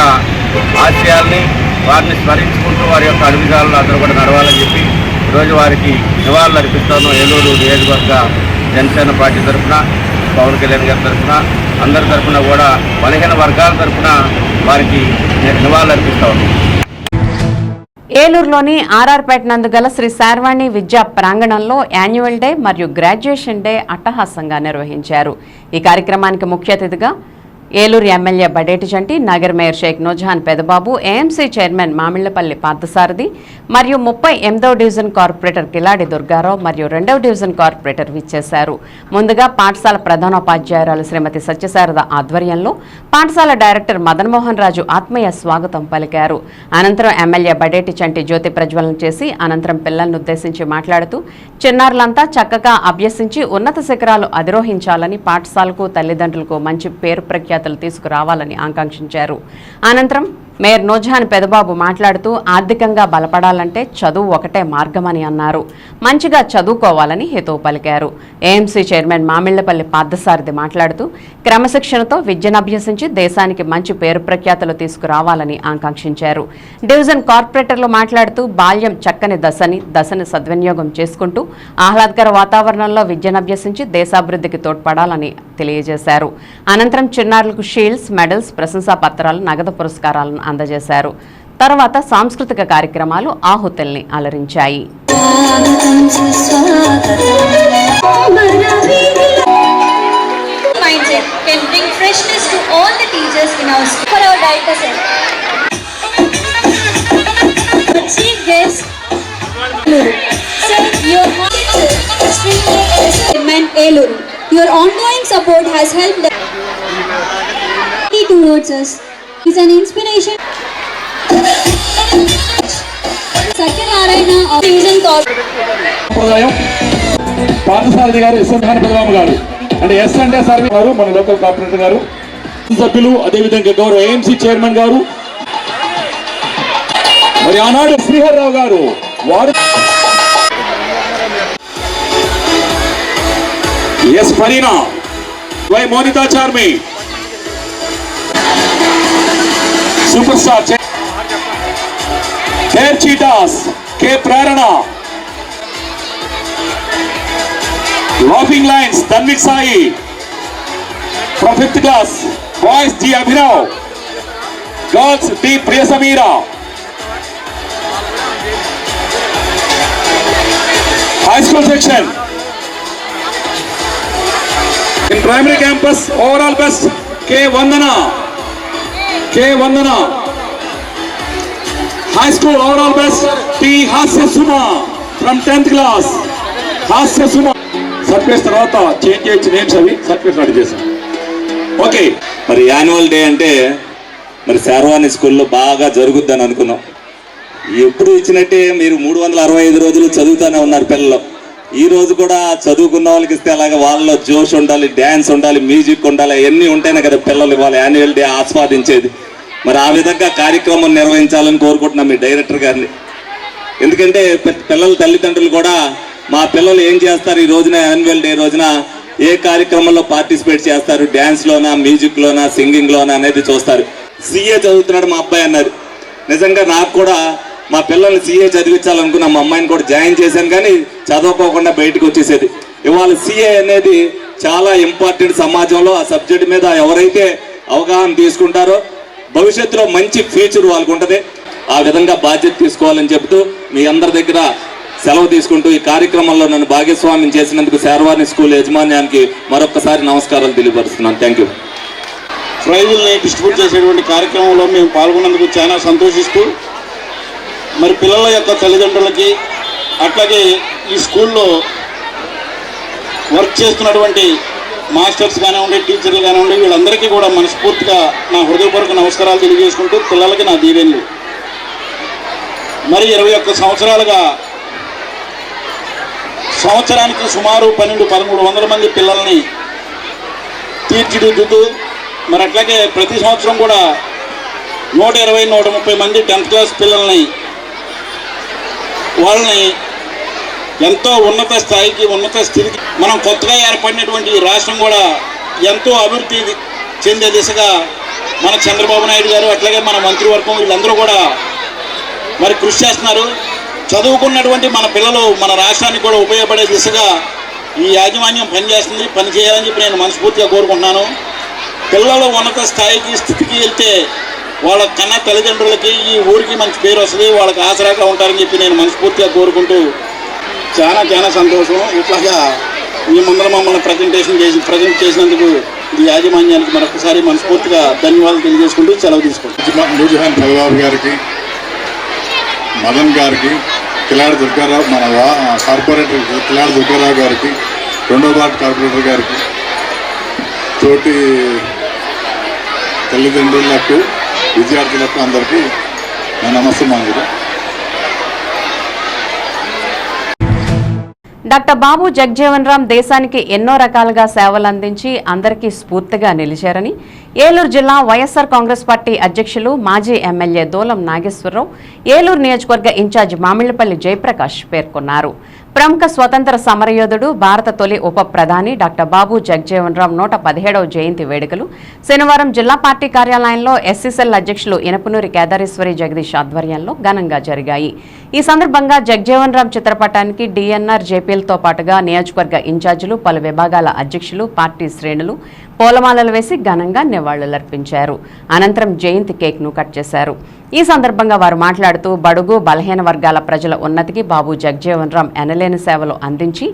ఆశయాల్ని వారిని స్మరించుకుంటూ వారి యొక్క అడుగుజాలను అందరూ కూడా నడవాలని చెప్పి ఈరోజు వారికి నివాళులు అర్పిస్తాను. ఏలూరు నియోజకవర్గ జనసేన పార్టీ తరఫున, పవన్ కళ్యాణ్ గారి తరఫున, అందరి తరఫున కూడా బలహీన వర్గాల తరఫున వారికి నివాళులు అర్పిస్తా ఉన్నాను. ఏలూరులోని ఆర్ఆర్పేట నందు గల శ్రీ శార్వాణి విద్యా ప్రాంగణంలో యాన్యువల్ డే మరియు గ్రాడ్యుయేషన్ డే అట్టహాసంగా నిర్వహించారు. ఈ కార్యక్రమానికి ముఖ్య అతిథిగా ఏలూరు ఎమ్మెల్యే బడేటి చంటి, నగర mayor Shaik Noorjahan Pedababu, AMC chairman Mamillapalli Parthasarathi మరియు 38వ డివిజన్ కార్పొరేటర్ కిలాడి దుర్గారావు మరియు 2వ డివిజన్ కార్పొరేటర్ విచ్చేశారు. ముందుగా పాఠశాల ప్రధానోపాధ్యాయురాలు శ్రీమతి సత్యశారద ఆధ్వర్యంలో పాఠశాల డైరెక్టర్ మదన్మోహన్ రాజు ఆత్మీయ స్వాగతం పలికారు. అనంతరం ఎమ్మెల్యే బడేటి చంటి జ్యోతి ప్రజ్వలన చేసి అనంతరం పిల్లలను ఉద్దేశించి మాట్లాడుతూ చిన్నారులంతా చక్కగా అభ్యసించి ఉన్నత శిఖరాలు అధిరోహించాలని, పాఠశాలకు తల్లిదండ్రులకు మంచి పేరు ప్రఖ్యాతులు తీసుకురావాలని ఆకాంక్షించారు. అనంతరం మేయర్ నూజహాన్ పెదబాబు మాట్లాడుతూ ఆర్థికంగా బలపడాలంటే చదువు ఒకటే మార్గమని అన్నారు. మంచిగా చదువుకోవాలని హితవు పలికారు. ఏఎంసీ చైర్మన్ మామిళ్లపల్లి పార్థసారథి మాట్లాడుతూ క్రమశిక్షణతో విద్యను అభ్యసించి దేశానికి మంచి పేరు ప్రఖ్యాతులు తీసుకురావాలని ఆకాంక్షించారు. డివిజన్ కార్పొరేటర్లు మాట్లాడుతూ బాల్యం చక్కని దశని సద్వినియోగం చేసుకుంటూ ఆహ్లాదకర వాతావరణంలో విద్యను అభ్యసించి దేశాభివృద్ధికి తోడ్పడాలని తెలియజేశారు. అనంతరం చిన్నారులకు షీల్డ్స్, మెడల్స్, ప్రశంసా పత్రాలు, నగదు పురస్కారాలను అందజేశారు. తర్వాత సాంస్కృతిక కార్యక్రమాలు ఆహుతుల్ని అలరించాయి. Your ongoing support has helped towards us. He's an inspiration. Satyanarayana of Division సంప్రదాయం పార్థసారథి గారు, ఎస్ఎన్ పెదబాబు గారు, అంటే ఎస్ అంటే సర్వీ గారు, మన లోకల్ కార్పొరేటర్ గారు, సభ్యులు, అదేవిధంగా గౌరవ ఏఎంసీ చైర్మన్ గారు, మరి ఆనాడు శ్రీహర్రావు గారు, వారు S Farina, Y Monitha Charmi, super star care cheetahs, K Prerana, laughing lines Dhanvik Sai, from 5th class boys G Abhinav, girls D Priya Sameera, high school section in primary campus overall best K Vandana, high school overall best T Hasya Suma from 10th class, Hasya Suma. Surprise తర్వాత చేంజ్ చేయొచ్చు నేమ్స్, అవి సర్ప్రైజ్ రెడీ చేశాం. ఓకే, మరి యాన్యువల్ డే అంటే మరి శార్వాణి స్కూల్లో బాగా జరుగుద్దని అనుకున్నాం. ఎప్పుడు ఇచ్చినట్టే మీరు 365 రోజులు చదువుతూనే ఉన్నారు పిల్లలు. ఈ రోజు కూడా చదువుకున్న వాళ్ళకి ఇస్తే అలాగే వాళ్ళలో జోష్ ఉండాలి, డ్యాన్స్ ఉండాలి, మ్యూజిక్ ఉండాలి, అవన్నీ ఉంటేనే కదా పిల్లలు వాళ్ళ యాన్యువల్ డే ఆస్వాదించేది. మరి ఆ విధంగా కార్యక్రమం నిర్వహించాలని కోరుకుంటున్నాం మీ డైరెక్టర్ గారిని. ఎందుకంటే పిల్లల తల్లిదండ్రులు కూడా మా పిల్లలు ఏం చేస్తారు ఈ రోజున, యాన్యువల్ డే రోజున ఏ కార్యక్రమంలో పార్టిసిపేట్ చేస్తారు, డ్యాన్స్లోనా, మ్యూజిక్లోనా, సింగింగ్లోనా అనేది చూస్తారు. సిఏ చదువుతున్నాడు మా అబ్బాయి అన్నారు. నిజంగా నాకు కూడా మా పిల్లల్ని సిఏ చదివించాలనుకున్నా, మా అమ్మాయిని కూడా జాయిన్ చేశాను, కానీ చదవకోకుండా బయటకు వచ్చేసేది. ఇవాళ సిఏ అనేది చాలా ఇంపార్టెంట్ సమాజంలో. ఆ సబ్జెక్ట్ మీద ఎవరైతే అవగాహన తీసుకుంటారో భవిష్యత్తులో మంచి ఫ్యూచర్ వాళ్ళకు ఉంటుంది. ఆ విధంగా బాధ్యత తీసుకోవాలని చెబుతూ మీ అందరి దగ్గర సెలవు తీసుకుంటూ ఈ కార్యక్రమంలో నన్ను భాగస్వామ్యం చేసినందుకు శార్వాణి స్కూల్ యాజమాన్యానికి మరొకసారి నమస్కారాలు తెలియపరుస్తున్నాను. Thank you. ప్రైజుల్ని డిస్ట్రిబ్యూట్ చేసేటువంటి కార్యక్రమంలో మేము పాల్గొన్నందుకు చాలా సంతోషిస్తూ, మరి పిల్లల యొక్క తల్లిదండ్రులకి, అట్లాగే ఈ స్కూల్లో వర్క్ చేస్తున్నటువంటి మాస్టర్స్ కానివ్వండి, టీచర్లు కానివ్వండి, వీళ్ళందరికీ కూడా మనస్ఫూర్తిగా నా హృదయపూర్వక నమస్కారాలు తెలియజేసుకుంటూ పిల్లలకి నా దీవెనలు. మరి 21 సంవత్సరాలుగా సంవత్సరానికి సుమారు 1200-1300 మంది పిల్లల్ని తీర్చిదిద్దుతూ, మరి అట్లాగే ప్రతి సంవత్సరం కూడా 120-130 మంది 10th క్లాస్ పిల్లల్ని వాళ్ళని ఎంతో ఉన్నత స్థాయికి, ఉన్నత స్థితికి, మనం కొత్తగా ఏర్పడినటువంటి ఈ రాష్ట్రం కూడా ఎంతో అభివృద్ధి చెందే దిశగా మన చంద్రబాబు నాయుడు గారు అట్లాగే మన మంత్రివర్గం వీళ్ళందరూ కూడా మరి కృషి చేస్తున్నారు. చదువుకున్నటువంటి మన పిల్లలు మన రాష్ట్రానికి కూడా ఉపయోగపడే దిశగా ఈ యాజమాన్యం పనిచేస్తుంది, పనిచేయాలని చెప్పి నేను మనస్ఫూర్తిగా కోరుకుంటున్నాను. పిల్లలు ఉన్నత స్థితికి వెళ్తే వాళ్ళ కన్నా తల్లిదండ్రులకి ఈ ఊరికి మంచి పేరు వస్తుంది, వాళ్ళకి ఆసరాగా ఉంటారని చెప్పి నేను మనస్ఫూర్తిగా కోరుకుంటూ చాలా చాలా సంతోషం. ఇట్లాగా మీ ముందర మమ్మల్ని ప్రజెంట్ చేసినందుకు ఈ యాజమాన్యానికి మరొకసారి మనస్ఫూర్తిగా ధన్యవాదాలు తెలియజేసుకుంటూ సెలవు తీసుకుంటాం. నూర్జహాన్ చంద్రబాబు గారికి, మదన్ గారికి, కిలాడి దుర్గారావు, మన కార్పొరేటర్ కిలాడి దుర్గారావు గారికి, రెండో వార్డు కార్పొరేటర్ గారికి, తోటి తల్లిదండ్రులకు, విద్యార్థులకు అందరికీ నా నమస్కారం. డాక్టర్ బాబు జగ్జీవన్ రామ్ దేశానికి ఎన్నో రకాలుగా సేవలు అందించి అందరికీ స్ఫూర్తిగా నిలిచారని ఏలూరు జిల్లా వైఎస్ఆర్ కాంగ్రెస్ పార్టీ అధ్యక్షులు మాజీ ఎమ్మెల్యే దూలం నాగేశ్వరరావు, ఏలూరు నియోజకవర్గ ఇన్ఛార్జ్ మామిళ్లపల్లి జయప్రకాష్ పేర్కొన్నారు. ప్రముఖ స్వతంత్ర సమరయోధుడు, భారత తొలి ఉప ప్రధాని డాక్టర్ బాబు జగ్జీవన్ రామ్ 117వ జయంతి వేడుకలు శనివారం జిల్లా పార్టీ కార్యాలయంలో ఎస్సీసెల్ అధ్యక్షులు ఇనపనూరి కేదారేశ్వరి జగదీష్ ఆధ్వర్యంలో ఘనంగా జరిగాయి. ఈ సందర్భంగా జగ్జీవన్ రామ్ చిత్రపటానికి డిఎన్ఆర్ జేపీలతో పాటుగా నియోజకవర్గ ఇన్ఛార్జీలు, పలు విభాగాల అధ్యక్షులు, పార్టీ శ్రేణులు పూలమాలలు వేసి ఘనంగా నివాళులర్పించారు. అనంతరం జయంతి కేక్ను కట్ చేశారు. ఈ సందర్భంగా వారు మాట్లాడుతూ బడుగు బలహీన వర్గాల ప్రజల ఉన్నతికి బాబు జగ్జీవన్ రామ్ ఎనలేని సేవలు అందించి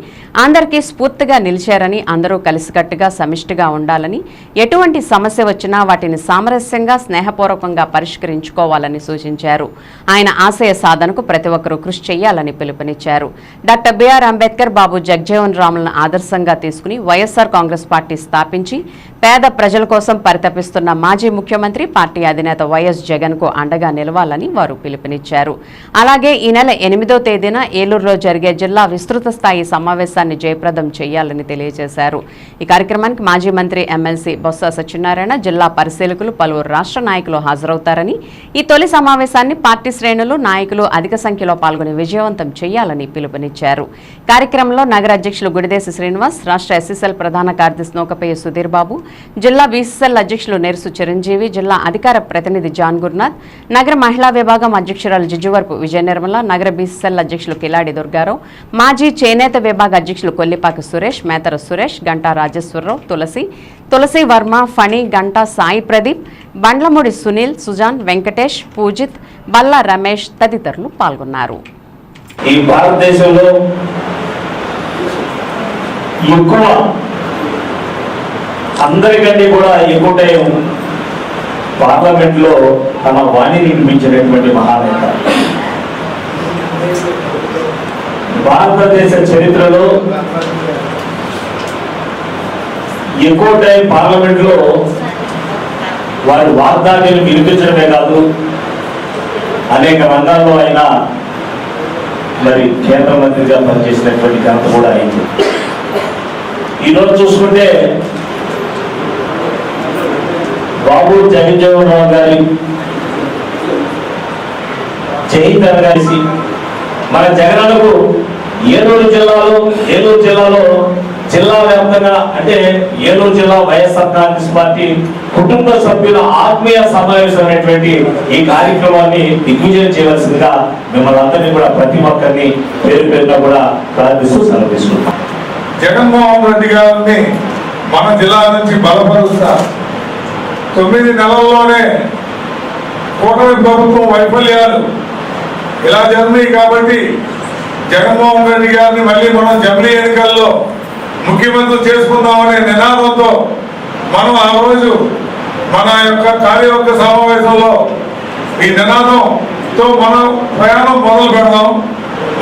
అందరికీ స్ఫూర్తిగా నిలిచారని, అందరూ కలిసికట్టుగా సమిష్టిగా ఉండాలని, ఎటువంటి సమస్య వచ్చినా వాటిని సామరస్యంగా స్నేహపూర్వకంగా పరిష్కరించుకోవాలని సూచించారు. ఆయన ఆశయ సాధనకు ప్రతి ఒక్కరూ కృషి చేయాలని పిలుపునిచ్చారు. డాక్టర్ బిఆర్ అంబేద్కర్ బాబు జగ్జీవన్ రామ్లను ఆదర్శంగా తీసుకుని వైఎస్ఆర్ కాంగ్రెస్ పార్టీ స్థాపించి పేద ప్రజల కోసం పరితపిస్తున్న మాజీ ముఖ్యమంత్రి, పార్టీ అధినేత వైఎస్ జగన్ కు అండగా నిలవాలని వారు పిలుపునిచ్చారు. అలాగే ఈ నెల 8వ తేదీన ఏలూరులో జరిగే జిల్లా విస్తృత స్థాయి సమావేశాన్ని జయప్రదం చేయాలని తెలియజేశారు. ఈ కార్యక్రమానికి మాజీ మంత్రి ఎమ్మెల్సీ బొత్స సత్యనారాయణ, జిల్లా పరిశీలకులు, పలువురు రాష్ట్ర నాయకులు హాజరవుతారని, ఈ తొలి సమావేశాన్ని పార్టీ శ్రేణులు, నాయకులు అధిక సంఖ్యలో పాల్గొని విజయవంతం చేయాలని పిలుపునిచ్చారు. కార్యక్రమంలో నగర అధ్యక్షులు గుడిదేశి శ్రీనివాస్, రాష్ట్ర ఎస్సీసెల్ ప్రధాన కార్యదర్శి నూకపయ్య సుధీర్ బాబు, జిల్లా బీసీసెల్ అధ్యక్షులు నెరుసు చిరంజీవి, జిల్లా అధికార ప్రతినిధి జాన్ గురునాథ్, నగర మహిళా విభాగం అధ్యక్షురాలు జిజ్జువరపు విజయ నిర్మల, నగర బీసీసెల్ అధ్యక్షులు కిలాడి దుర్గారావు, మాజీ చేనేత విభాగ అధ్యక్షులు కొల్లిపాక సురేష్, మేతర సురేష్, గంటా రాజేశ్వరరావు, తులసి వర్మ, ఫణి, గంటా సాయి ప్రదీప్, బండ్లమూడి సునీల్, సుజాన్, వెంకటేష్, పూజిత్, బల్లా రమేష్ తదితరులు పాల్గొన్నారు. ఈ భారతదేశంలో ఎక్కువ అందరికంటే కూడా ఎక్కువ టైం పార్లమెంట్ లో తన వాణిని వినిపించినటువంటి మహానేత. భారతదేశ చరిత్రలో ఎక్కువ టైం పార్లమెంట్ లో వారి వాగ్దానాన్ని వినిపించడమే కాదు, అనేక రంగాల్లో ఆయన మరి కేంద్ర మంత్రిగా పనిచేసినటువంటి ఘనత కూడా అయింది. ఈరోజు చూసుకుంటే బాబు జగజ్జీవన్ రామ్ గారి జయంతి కలిసి మన జగనన్నకు ఏలూరు జిల్లాలో జిల్లా వ్యాప్తంగా అంటే ఏలూరు జిల్లా వైఎస్ఆర్ కాంగ్రెస్ పార్టీ కుటుంబ సభ్యుల ఆత్మీయ సమావేశం అనేటువంటి ఈ కార్యక్రమాన్ని దిగ్విజయం చేయవలసిందిగా మిమ్మల్ని అందరినీ కూడా ప్రతి ఒక్కరిని పేరు పేరుగా కూడా ప్రార్థిస్తూ సెలవు తీసుకుంటాం. జగన్మోహన్ రెడ్డి గారిని మన జిల్లా నుంచి బలపరుస్తా 9 నెలల్లోనే కూటమి ప్రభుత్వం వైఫల్యాలు ఇలా జరిగినాయి కాబట్టి జగన్మోహన్ రెడ్డి గారిని మళ్ళీ మనం జమిలీ ఎన్నికల్లో ముఖ్యమంత్రి చేసుకుందామనే నినాదంతో మనం ఆ రోజు మన యొక్క కార్యవర్గ సమావేశంలో ఈ నినాదంతో మనం ప్రయాణం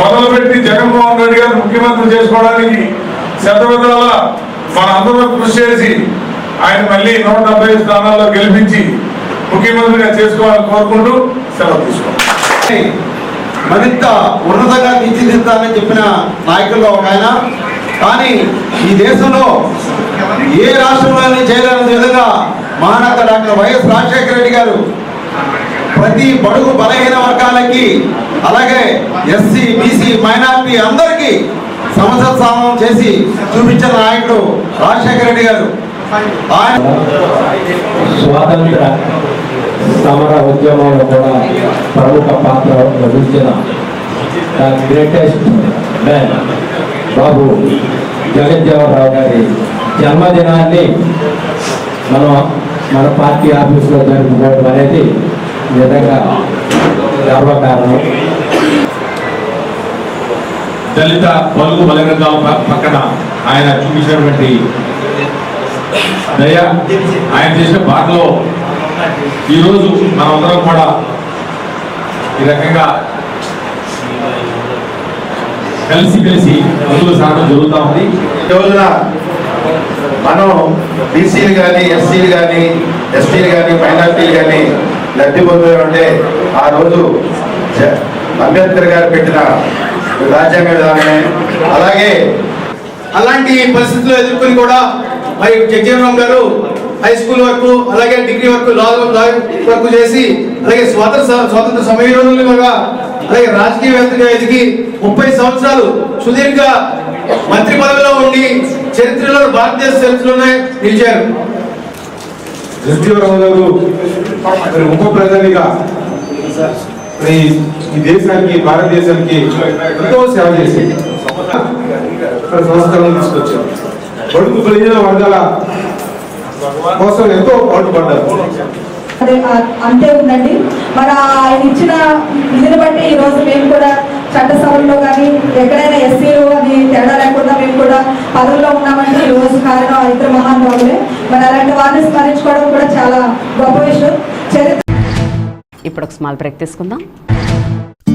మొదలుపెట్టి జగన్మోహన్ రెడ్డి గారు ముఖ్యమంత్రి చేసుకోవడానికి శతవిధాల మనందరూ కృషి చేసి ఆయన మళ్ళీ 170 స్థానాల్లో గెలిపించి ముఖ్యమంత్రిగా చేసుకోవాలని కోరుకుంటూ సెలవు తీసుకోవాలి. మరింత ఉన్నతంగా తీర్చిదిద్దాలని చెప్పిన నాయకుల్లో ఒక ఆయన. కానీ ఈ దేశంలో ఏ రాష్ట్రంలోనే చేయలేని విధంగా మహానేత డాక్టర్ వైఎస్ రాజశేఖర రెడ్డి గారు ప్రతి బడుగు బలహీన వర్గాలకి, అలాగే ఎస్సీ బీసీ మైనారిటీ అందరికీ సంసద్ స్థానం చేసి చూపించిన నాయకుడు రాజశేఖర రెడ్డి గారు. స్వాతంత్ర సమర ఉద్యమంలో కూడా ప్రముఖ పాత్ర వహించిన గ్రేటెస్ట్ మ్యాన్ బాబు జగజ్జీవన్ రావు గారి జన్మదినాన్ని మన పార్టీ ఆఫీసులో జరుపుకోవడం అనేది నిజంగా గర్వకారణం. దళిత బలుగు బలగంగా పక్కన ఆయన చూపించినటువంటి దయ, ఆయన చేసిన బాటలో ఈరోజు మనమందరం కూడా ఈ రకంగా కలిసి ముందుకు సాగడం జరుగుతూ ఉంది. ఈ రోజున మనం బీసీలు కానీ, ఎస్సీలు కానీ, ఎస్టీలు కానీ, మైనార్టీలు కానీ లబ్ధి పొందాలంటే ఆ రోజు అంబేద్కర్ గారు పెట్టిన రాజ్యాంగ విధానమే. అలాంటి పరిస్థితులు ఎదుర్కొని కూడా మరి జగజ్జీవన్ రామ్ గారు హై స్కూల్ వరకు, అలాగే డిగ్రీ వరకు, లా వరకు చేసి, అలాగే స్వాతంత్ర సమయంలో కూడా అలాగే రాజకీయవేత్తగా ఎదిగి 30 సంవత్సరాలు సుదీర్ఘ మంత్రి పదవిలో ఉండి చరిత్రలో, భారతదేశ చరిత్రలోనే నిలిచారు. జగజ్జీవన్ రామ్ గారు మరి ఉప ప్రధానిగా ఈ దేశానికి, భారతదేశానికి ఎంతో సేవ చేసి సంస్కరణలు తీసుకొచ్చారు. బడుగు బలహీన వర్గాల కోసం ఎంతో పాటుపడ్డారు. అంతే ఉందండి. మరి ఆయన ఇచ్చిన ఇదిని బట్టి ఈ రోజు మేము కూడా చట్టసభల్లో కానీ ఎక్కడైనా ఎస్సీలు అని తేడా లేకుండా మేము కూడా పదవుల్లో ఉన్నామంటే ఈ రోజు కారణం ఇద్దరు మహానుభావులే. మరి అలాంటి వారిని స్మరించుకోవడం కూడా చాలా గొప్ప విషయం. ఇప్పుడు ఒక స్మాల్ బ్రేక్ తీసుకుందాం.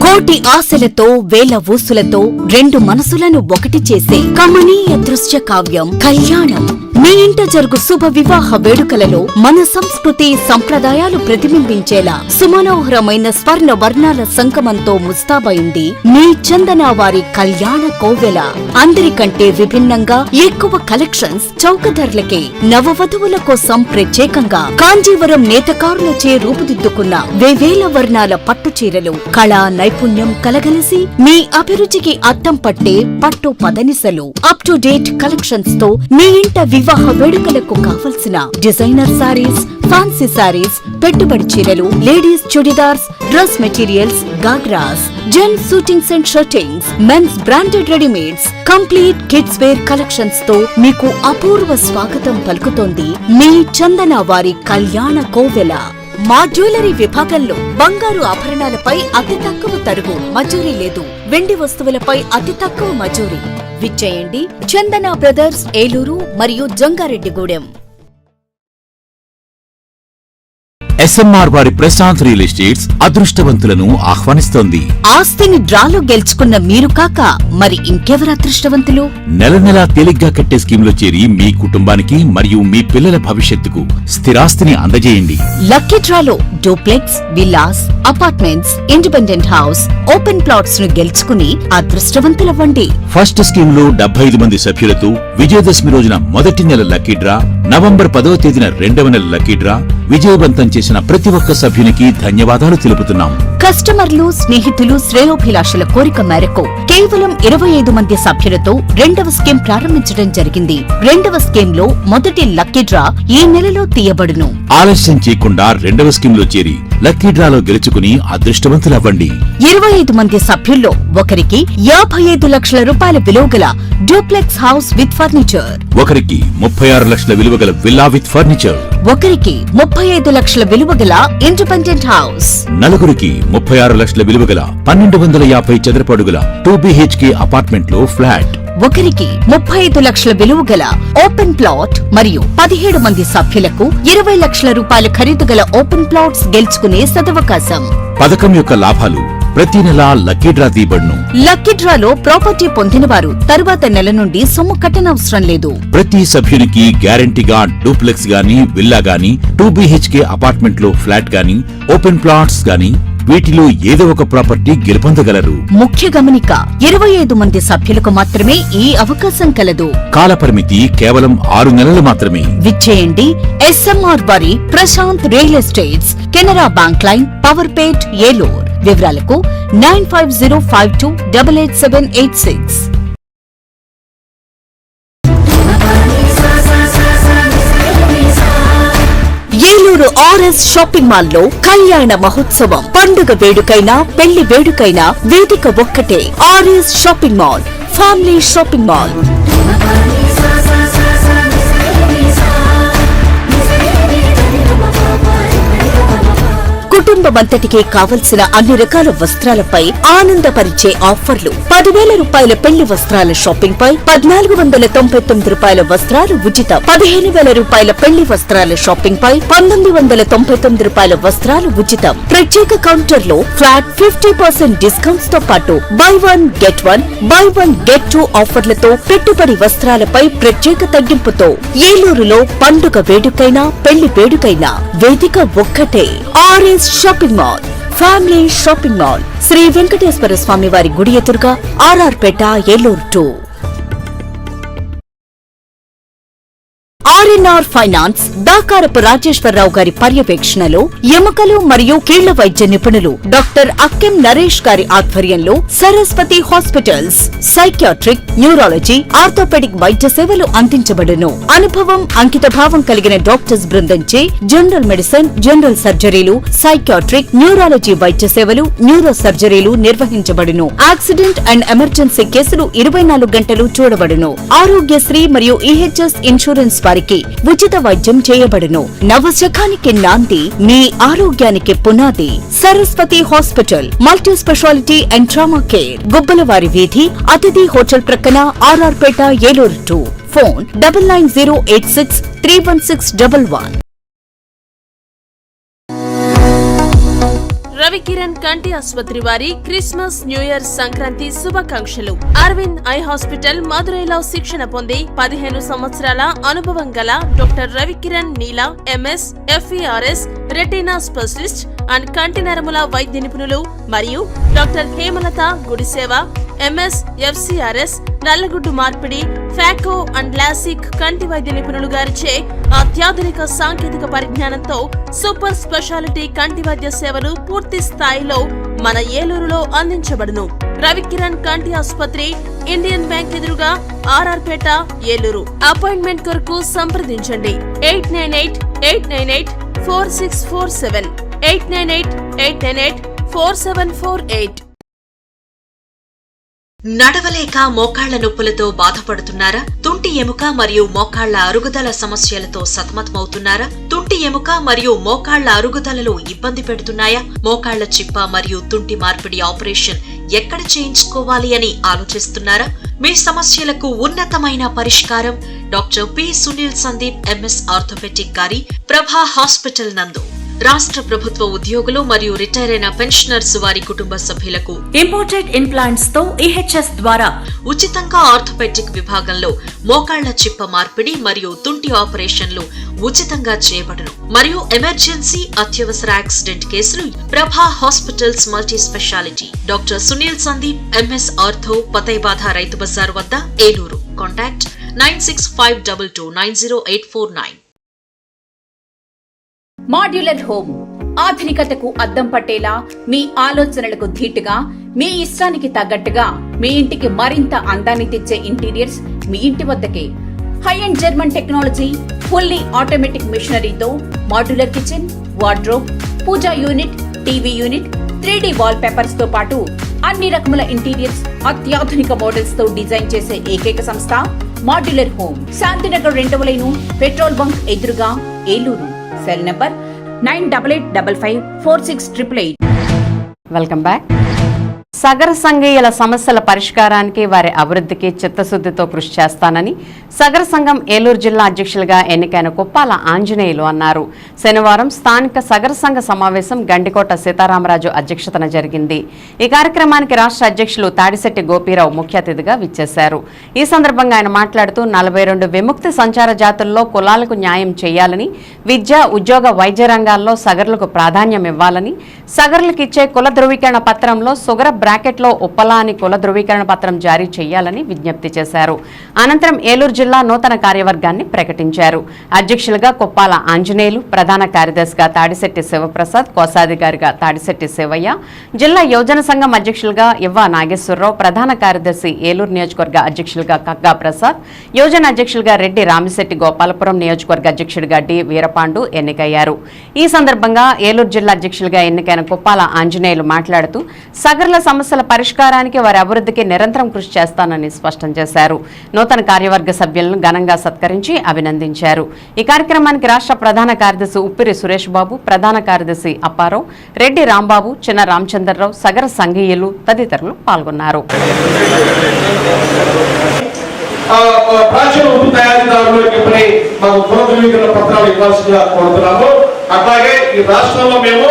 కోటి ఆశలతో వేల ఊసులతో రెండు మనసులను ఒకటి చేసే కమనీయ దృశ్య కావ్యం కళ్యాణం. మీ ఇంట జరుగు శుభ వివాహ వేడుకలలో మన సంస్కృతి సంప్రదాయాలు ప్రతిబింబించేలా సుమనోహరమైన స్వర్ణ వర్ణాల సంగమంతో ముస్తాబైంది మీ చందన వారి కళ్యాణ కోవెల. అందరికంటే విభిన్నంగా ఎక్కువ కలెక్షన్స్ చౌక ధరలకే నవవధువుల కోసం ప్రత్యేకంగా కాంజీవరం నేతకారులచే రూపుదిద్దుకున్న వేవేల వర్ణాల పట్టు చీరలు, కళా నైపుణ్యం కలగలిసి మీ అభిరుచికి అద్దం పట్టే పట్టు పదనిసలు, అప్ టు డేట్ కలెక్షన్స్ తో మీ ఇంట వివాహ వేడుకలకు కావలసిన డిజైనర్ సారీస్, ఫ్యాన్సీ సారీస్, పెట్టుబడి చీరలు, ladies churidars, dress materials, ghagras, gents suitings and shirtings, men's branded readymades, complete kids wear collections తో మీకు అపూర్వ స్వాగతం పలుకుతోంది మీ చందన వారి కళ్యాణ కోవెల. మా జ్యువెలరీ విభాగంలో బంగారు ఆభరణాలపై అతి తక్కువ తరుగు, మజూరీ లేదు. వెండి వస్తువులపై అతి తక్కువ మజూరీ. విచ్చేయండి చందన బ్రదర్స్, ఏలూరు మరియు జంగారెడ్డిగూడెం. ఎస్ఎంఆర్ వారి ప్రశాంత్ రియల్ ఎస్టేట్స్ అదృష్టవంతులను ఆహ్వానిస్తోంది. ఆస్తిని డ్రాలో గెలుచుకున్న మీరు కాక మరి ఇంకెవరు అదృష్టవంతులు? నెల నెలా తేలిగ్గా కట్టే స్కీమ్ లో చేరి మీ కుటుంబానికి మరియు మీ పిల్లల భవిష్యత్తుకు స్థిరాస్తిని అందజేయండి. లక్కీ డ్రాలో duplex, villas, apartments, independent house, open plots ను గెలుచుకుని అదృష్టవంతులవ్వండి. ఫస్ట్ స్కీమ్ లో 75 మంది సభ్యులతో విజయదశమి రోజున మొదటి నెల లక్కీ డ్రా, నవంబర్ 10వ తేదీన రెండవ నెల లక్కీ డ్రా విజయవంతం చేసిన ప్రతి ఒక్క సభ్యునికి ధన్యవాదాలు తెలుపుతున్నాం. కస్టమర్లు, స్నేహితులు, శ్రేయోభిలాషుల కోరిక మేరకు కేవలం 25 మంది సభ్యులతో రెండవ స్కీమ్ ప్రారంభించడం జరిగింది. రెండవ స్కీమ్ లో మొదటి లక్కీ డ్రా ఈ నెలలో తీయబడును. ఆలస్యం చేయకుండా రెండవ స్కీమ్ లో చేరి లక్కీ డ్రాలో గెలుచుకుని అదృష్టవంతులవ్వండి. 25 మంది సభ్యుల్లో ఒకరికి 55 లక్షల రూపాయల విలువగల డూప్లెక్స్ హౌస్ విత్ ఫర్నిచర్, ఒకరికి 36 లక్షల విలువగల విల్లా విత్ ఫర్నిచర్, ఒకరికి 35 లక్షల విలువగల ఇండిపెండెంట్ హౌస్, నలుగురికి 36 లక్షల విలువగల 1250 చదరపు అడుగుల 2 BHK అపార్ట్మెంట్ లో ఫ్లాట్, ఒకరికి 35 లక్షల విలువ గల ఓపెన్ ప్లాట్ మరియు 17 మంది సభ్యులకు 20 లక్షల రూపాయల ఖరీదు గల ఓపెన్ ప్లాట్స్ గెలుచుకునే సదవకాశం. పథకం యొక్క లాభాలు ప్రతి నెల లక్కీ డ్రా తీయబడును. లక్కీ డ్రాలో ప్రాపర్టీ పొందిన వారు తరువాత నెల నుండి సొమ్ము కట్టనవసరం లేదు. ప్రతి సభ్యునికి గ్యారంటీగా డూప్లెక్స్ గాని, విల్లా గాని, 2 BHK అపార్ట్మెంట్ లో ఫ్లాట్ గాని, ఓపెన్ ప్లాట్స్ గాని వీటిలో ఏదో ఒక ప్రాపర్టీ గెలుపొందగలరు. ముఖ్య గమనిక 25 మంది సభ్యులకు మాత్రమే ఈ అవకాశం కలదు. కాలపరిమితి కేవలం 6 నెలలు మాత్రమే. విచ్చేయండి SMR వారి Prashant real estates, Canara bank line, Powerpet, Eluru. వివరాలకు 9505288786. ఏలూరు RS షాపింగ్ మాల్ లో కళ్యాణ మహోత్సవం. పండుగ వేడుకైనా, పెళ్లి వేడుకైనా వేదిక ఒక్కటే. RS shopping mall, family shopping mall. కుటుంబమంతటికి కావలసిన అన్ని రకాల వస్త్రాలపై ఆనందపరిచే ఆఫర్లు. 10,000 రూపాయల పెళ్లి వస్త్రాల షాపింగ్ పై 1,499 రూపాయల వస్త్రాలు ఉచితం. 15,000 రూపాయల పెళ్లి వస్త్రాల షాపింగ్ పై 1,999 రూపాయల వస్త్రాలు ఉచితం. ప్రత్యేక కౌంటర్ లో ఫ్లాట్ 50% డిస్కౌంట్స్ తో పాటు బై 1 గెట్ 2 ఆఫర్లతో పెట్టుబడి వస్త్రాలపై ప్రత్యేక తగ్గింపుతో. ఏలూరులో పండుగ వేడుకైనా, పెళ్లి వేడుకైనా వేదిక ఒక్కటే. RS shopping mall, family shopping mall. Sri Venkateswara Swamy వారి గుడి ఎదురుగా, RR Peta, Eluru 2. RNR finance Dakarapu Rajeswararao గారి పర్యవేక్షణలో ఎముకలు మరియు కీళ్ల వైద్య నిపుణులు డాక్టర్ అక్కెం నరేష్ గారి ఆధ్వర్యంలో Saraswathi hospitals psychiatric, neurology, orthopaedic వైద్య సేవలు అందించబడును. అనుభవం, అంకిత భావం కలిగిన డాక్టర్స్ బృందంచే జనరల్ మెడిసిన్, జనరల్ సర్జరీలు, సైకియాట్రిక్, న్యూరాలజీ వైద్య సేవలు, న్యూరో సర్జరీలు నిర్వహించబడును. యాక్సిడెంట్ అండ్ ఎమర్జెన్సీ కేసులు 24 గంటలు చూడబడును. ఆరోగ్యశ్రీ మరియు EHS ఇన్సూరెన్స్ వారికి ఉచిత వైద్యం చేయబడును. నవశకానికి నాంది, మీ ఆరోగ్యానికి పునాది. Saraswati hospital, multi speciality and trauma care, Gubbalavari వీధి, అతిథి హోటల్ ప్రక్కన, RR పేట, ఏలూరు 2. ఫోన్ 9908631611. రవికిరణ్ కంటి ఆసుపత్రి వారి క్రిస్మస్, న్యూ ఇయర్, సంక్రాంతి శుభాకాంక్షలు. అరవింద్ ఐ హాస్పిటల్ మదురైలో శిక్షణ పొంది 15 సంవత్సరాల అనుభవం గల doctor Ravikiran Neela MS, FERS, retina specialist and కంటి నరముల వైద్య నిపుణులు మరియు doctor Hemalatha Gudiseva MS, FCRS, నల్లగుడ్డు మార్పిడి, ఫాకో అండ్ లాసిక్ కంటి వైద్య నిపుణులు గారిచే అత్యాధునిక సాంకేతిక పరిజ్ఞానంతో సూపర్ స్పెషాలిటీ కంటి వైద్య సేవలు పూర్తి స్థాయిలో మన ఏలూరులో అందించబడును. రవికిరణ్ కంటి ఆసుపత్రి, ఇండియన్ బ్యాంక్ ఎదురుగా, RR పేట, ఏలూరు. అపాయింట్మెంట్ కొరకు సంప్రదించండి 898-898-4647, 898-898-4748. నడవలేక మోకాళ్ల నొప్పులతో బాధపడుతున్నారా? తుంటి ఎముక మరియు మోకాళ్ల అరుగుదల సమస్యలతో సతమతమవుతున్నారా? తుంటి ఎముక మరియు మోకాళ్ల అరుగుదలలో ఇబ్బంది పెడుతున్నాయా? మోకాళ్ల చిప్ప మరియు తుంటి మార్పిడి ఆపరేషన్ ఎక్కడ చేయించుకోవాలి అని ఆలోచిస్తున్నారా? మీ సమస్యలకు ఉన్నతమైన పరిష్కారం doctor P. Sunil Sandeep MS orthopaedic గారి ప్రభా హాస్పిటల్ నందు. రాష్ట్ర ప్రభుత్వ ఉద్యోగులు మరియు రిటైర్ అయిన పెన్షనర్స్ వారి కుటుంబ సభ్యులకు ఇంపోర్టెడ్ ఇంప్లాంట్స్ తో EHS ద్వారా ఉచితంగా ఆర్థోపెడిక్ విభాగంలో మోకాళ్ల చిప్ప మార్పిడి మరియు తుంటి ఆపరేషన్లు ఉచితంగా చేయబడును. మరియు ఎమర్జెన్సీ, అత్యవసర యాక్సిడెంట్ కేసులు Prabha hospitals multi speciality doctor Sunil Sandeep MS ortho, పతైబాధ రైతు బజార్ వద్ద, ఏలూరు. కాంటాక్ట్ 9652290849. మాడ్యులర్ హోమ్ ఆధునికతకు అద్దం పట్టేలా, మీ ఆలోచనలకు ధీటుగా, మీ ఇష్టానికి తగ్గట్టుగా మీ ఇంటికి మరింత అందాన్ని తెచ్చే ఇంటీరియర్స్ మీ ఇంటి వద్దకే. High and German technology, fully automatic మిషనరీతో modular kitchen, wardrobe, puja unit, TV unit, 3D wall papers తో పాటు అన్ని రకముల ఇంటీరియర్స్ అత్యాధునిక మోడల్స్ తో డిజైన్ చేసే ఏకైక సంస్థ మాడ్యులర్ హోమ్. శాంతినగర్ 2వ లైను, పెట్రోల్ బంక్ ఎదురుగా, Eluru. Cell number 9885546888. Welcome back. సగర సంఘీయుల సమస్యల పరిష్కారానికి వారి అభివృద్ధికి చిత్తశుద్ధితో కృషి చేస్తానని సగర సంఘం ఏలూరు జిల్లా అధ్యక్షులుగా ఎన్నికైన కుప్పాల ఆంజనేయులు అన్నారు. శనివారం స్థానిక సగర సంఘ సమావేశం గండికోట సీతారామరాజు అధ్యక్షతన జరిగింది. ఈ కార్యక్రమానికి రాష్ట్ర అధ్యక్షులు తాడిశెట్టి గోపీరావు ముఖ్య అతిథిగా విచ్చేశారు. ఈ సందర్భంగా ఆయన మాట్లాడుతూ 42 విముక్తి సంచార జాతుల్లో కులాలకు న్యాయం చేయాలని, విద్య, ఉద్యోగ, వైద్య రంగాల్లో సగర్లకు ప్రాధాన్యం ఇవ్వాలని, సగర్లకు ఇచ్చే కుల ధృవీకరణ పత్రంలో సుగర బ్రాకెట్లో ఉప్పలా అని కుల ధృవీకరణ పత్రం జారీ చేయాలని విజ్ఞప్తి చేశారు. అనంతరం ఏలూరు జిల్లా నూతన కార్యవర్గాన్ని ప్రకటించారు. అధ్యక్షులుగా కుప్పాల ఆంజనేయులు, ప్రధాన కార్యదర్శిగా తాడిశెట్టి శివప్రసాద్, కోశాధికారిగా తాడిశెట్టి శివయ్య, జిల్లా యోజన సంఘం అధ్యక్షులుగా ఇవ్వా నాగేశ్వరరావు, ప్రధాన కార్యదర్శి ఏలూరు నియోజకవర్గ అధ్యక్షులుగా కగ్గా ప్రసాద్, యోజన అధ్యక్షులుగా రెడ్డి రామిశెట్టి, గోపాలపురం నియోజకవర్గ అధ్యక్షుడిగా డి వీరపాండు ఎన్నికయ్యారు. ఈ సందర్భంగా ఏలూరు జిల్లా అధ్యక్షులుగా ఎన్నికైన కుప్పాల ఆంజనేయులు మాట్లాడుతూ సగర్ల సమస్యల పరిష్కారానికి వారి అభివృద్ధికి నిరంతరం కృషి చేస్తానని స్పష్టం చేశారు. నూతన కార్యవర్గ సభ్యులను ఘనంగా సత్కరించి అభినందించారు. ఈ కార్యక్రమానికి రాష్ట్ర ప్రధాన కార్యదర్శి ఉప్పిరి సురేష్ బాబు, ప్రధాన కార్యదర్శి అప్పారావు, రెడ్డి రాంబాబు, చిన్న రామచంద్రరావు, సగర సంఘీయులు తదితరులు పాల్గొన్నారు. ప్రాచీన ఉప్పు తయారీదారులకు మాకు కుల ధృవీకరణ పత్రాలు ఇవ్వాల్సిందిగా కోరుతున్నాము. అట్లాగే ఈ రాష్ట్రంలో మేము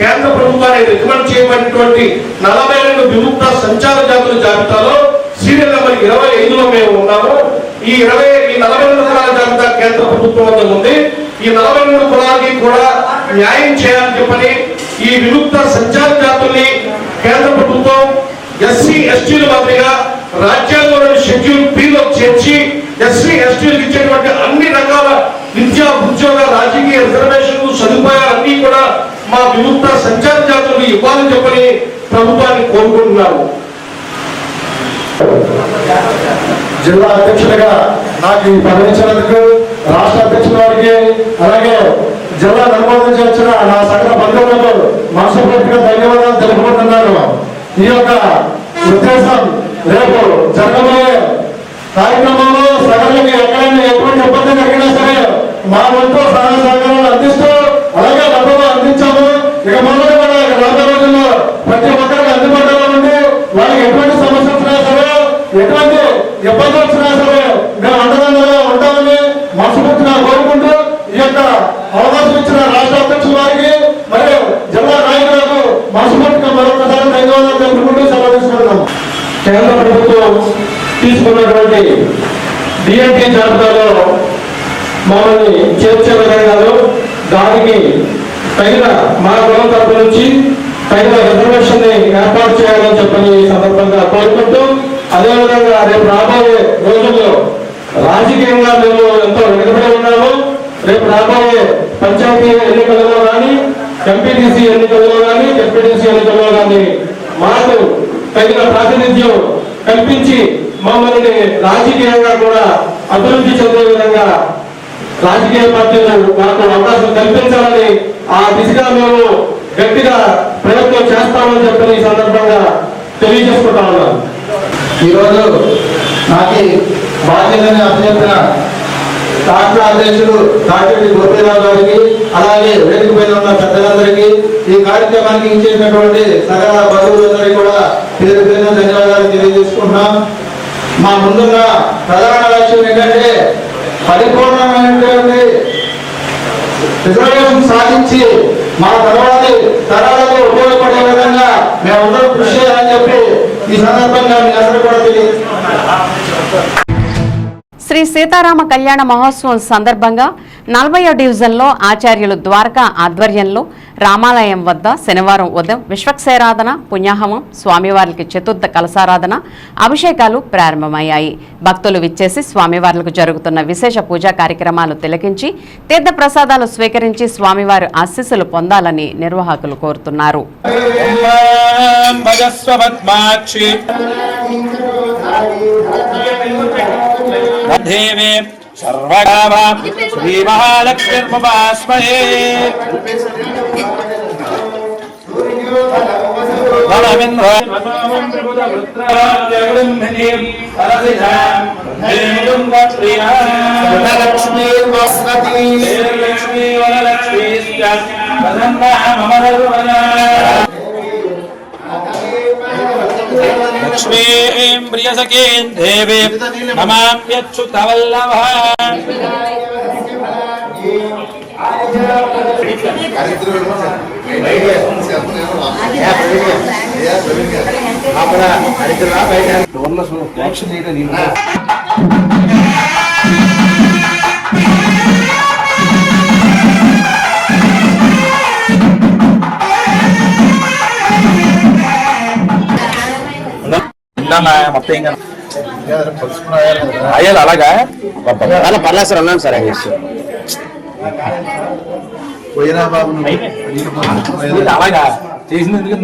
కేంద్ర ప్రభుత్వాన్ని రికమెండ్ చేయబడినటువంటి 42 విముక్త సంచార జాతుల జాబితాలో సీరియల్ నెంబర్ 25లో మేము ఉన్నాము. ఈ 42 కులాల జాబితా కేంద్ర ప్రభుత్వం వద్ద ఉంది. ఈ 42 కులాలకి కూడా న్యాయం చేయాలని చెప్పని ఈ విముక్త సంచార జాతుల్ని కేంద్ర ప్రభుత్వం ఎస్సీ ఎస్టీల మాదిరిగా రాజ్యాంగంలోని షెడ్యూల్ బిలో చేర్చి ఎస్సీ ఎస్టీలకు ఇచ్చేటువంటి అన్ని రకాల విద్యా, ఉద్యోగ, రాజకీయ రిజర్వేషన్లు, సదుపాయాలన్నీ కూడా మా విముక్త సంచార జాతులకు ఇవ్వాలని చెప్పని ప్రభుత్వాన్ని కోరుకుంటున్నాము. జిల్లా అధ్యక్షుడిగా నాకు ఈ పదవించినందుకు రాష్ట్ర అధ్యక్షుల వారికి, అలాగే జిల్లా నిర్మోదించి వచ్చిన నా సకల బంధువులకు మనస్ఫూర్తిగా ధన్యవాదాలు తెలుపుకుంటున్నాను. ఈ యొక్క ఉద్దేశం రేపు జరగబోయే కార్యక్రమంలో సగర్లకి ఎక్కడైనా ఎటువంటి ఇబ్బంది కలిగినా సరే మా వంతు సహాయ సహకారాలు అందిస్తూ అలాగే డబ్బులు అందించాము. ఇక మొదటి కూడా రాబోయే రోజుల్లో ప్రతి ఒక్కరికి అందుబాటులో ఉండి వాళ్ళకి ఎటువంటి సమస్య వచ్చినా సరే, ఎటువంటి ఇబ్బంది వచ్చినా సరే మేము అండదండగా ఉంటామని మనస్ఫూర్తిగా కోరుకుంటూ ఈ యొక్క అవకాశం ఇచ్చిన రాష్ట్ర అధ్యక్షుల వారికి మరియు జిల్లా నాయకులకు మనస్ఫూర్తిగా మరొకసారి ధన్యవాదాలు తెలుపుకుంటూ సెలవు తీసుకుంటున్నాం. కేంద్ర ప్రభుత్వం తీసుకున్నటువంటి డిఎన్టీ జాబితాలో మమ్మల్ని చేర్చే విధంగాను దానికి తగిన మా కులం తరపు నుంచి తగిన రిజర్వేషన్ ని ఏర్పాటు చేయాలని చెప్పని సందర్భంగా కోరుకుంటూ, అదేవిధంగా రేపు రాబోయే రోజుల్లో రాజకీయంగా మేము ఎంతో వెనుకబడి ఉన్నాము. రేపు రాబోయే పంచాయతీ ఎన్నికలలో కానీ, ఎంపీటీసీ ఎన్నికల్లో కానీ, ఎంపీటీసీ ఎన్నికల్లో కానీ మాకు తగిన ప్రాతినిధ్యం కల్పించి మమ్మల్ని రాజకీయంగా కూడా అభివృద్ధి చెందే విధంగా రాజకీయ పార్టీలు మాకు అవకాశం కల్పించాలని ఆ దిశగా మేము గట్టిగా ప్రయత్నం చేస్తామని చెప్పి ఈ సందర్భంగా తెలియజేసుకుంటా ఉన్నాను. ఈరోజు నాకు బాధ్యతని అప్పచెప్పిన రాష్ట్ర అధ్యక్షుడు తాటిరెడ్డి గోపీరావు గారికి, అలాగే వేదిక పైన ఉన్న పెద్దలందరికీ, ఈ కార్యక్రమానికి ఇచ్చేసినటువంటి సకల బంధువులందరికీ కూడా పేరు పేరున ధన్యవాదాలు తెలియజేసుకుంటున్నాం. మా ముందున్న ప్రధాన లక్ష్యం ఏంటంటే పరిపూర్ణమైనటువంటి రిజర్వేషన్ సాధించి మా తర్వాతి తరాలకు ఉపయోగపడే విధంగా మేమందరం కృషి చేయాలని చెప్పి ఈ సందర్భంగా మీ అందరూ కూడా తెలియజేస్తున్నాం. శ్రీ సీతారామ కళ్యాణ మహోత్సవం సందర్భంగా 40వ డివిజన్లో ఆచార్యులు ద్వారకా ఆధ్వర్యంలో రామాలయం వద్ద శనివారం ఉదయం విశ్వక్సేరాధన, పుణ్యాహవం, స్వామివార్లకి చతుర్థ కలశారాధన, అభిషేకాలు ప్రారంభమయ్యాయి. భక్తులు విచ్చేసి స్వామివార్లకు జరుగుతున్న విశేష పూజా కార్యక్రమాలు తిలకించి తీర్థ ప్రసాదాలు స్వీకరించి స్వామివారి ఆశీస్సులు పొందాలని నిర్వాహకులు కోరుతున్నారు. దేవే సర్వగామా శ్రీ మహాలక్ష్మీర్ముపాస్మహే. లక్ష్మీం ప్రియసఖీం దేవీం నమామ్యచ్యుతవల్లభ మొత్తం అయ్యాలి అలాగా పర్లేదు సార్ అన్నాను సార్ పోయినా బాబు అలాగా చేసినందుకు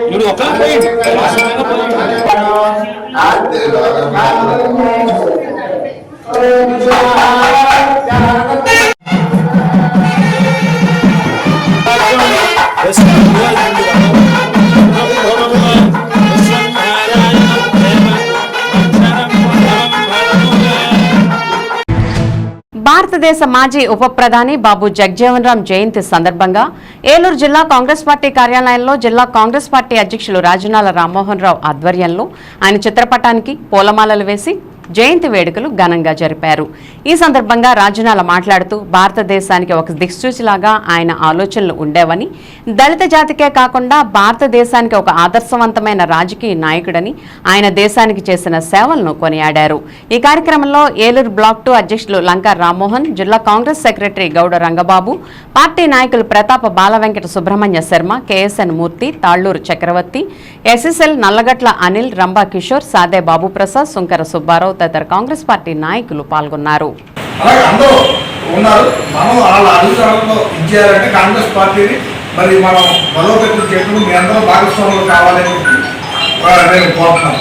ఇప్పుడు ఒక భారతదేశ మాజీ ఉప ప్రధాని బాబు జగజీవన్ రామ్ జయంతి సందర్భంగా ఏలూరు జిల్లా కాంగ్రెస్ పార్టీ కార్యాలయంలో జిల్లా కాంగ్రెస్ పార్టీ అధ్యక్షులు రాజనాల రామ్మోహన్ రావు ఆధ్వర్యంలో ఆయన చిత్రపటానికి పూలమాలలు వేసి జయంతి వేడుకలు ఘనంగా జరిపారు. ఈ సందర్భంగా రాజనాల మాట్లాడుతూ భారతదేశానికి ఒక దిక్సూచిలాగా ఆయన ఆలోచనలు ఉండేవని, దళిత జాతికే కాకుండా భారతదేశానికి ఒక ఆదర్శవంతమైన రాజకీయ నాయకుడని, ఆయన దేశానికి చేసిన సేవలను కొనియాడారు. ఈ కార్యక్రమంలో ఏలూరు బ్లాక్ 2 అధ్యక్షులు లంకా రామ్మోహన్, జిల్లా కాంగ్రెస్ సెక్రటరీ గౌడ రంగబాబు, పార్టీ నాయకులు ప్రతాప బాలవెంకట సుబ్రహ్మణ్య శర్మ, కేఎస్ఎన్ మూర్తి, తాళ్లూరు చక్రవర్తి, ఎస్ఎస్ఎల్ నల్లగట్ల అనిల్, రంభా కిషోర్, సాదే బాబు ప్రసాద్, సుంకర సుబ్బారావు తదితర కాంగ్రెస్ పార్టీ నాయకులు పాల్గొన్నారు. అలాగే అందరూ ఉన్నారు. మనం వాళ్ళ అధికారంలో ఇచ్చేయాలంటే కాంగ్రెస్ పార్టీని మరి మనం బలోపేతం చేయడం మీ అందరూ భాగస్వాములు కావాలని నేను కోరుతున్నాను.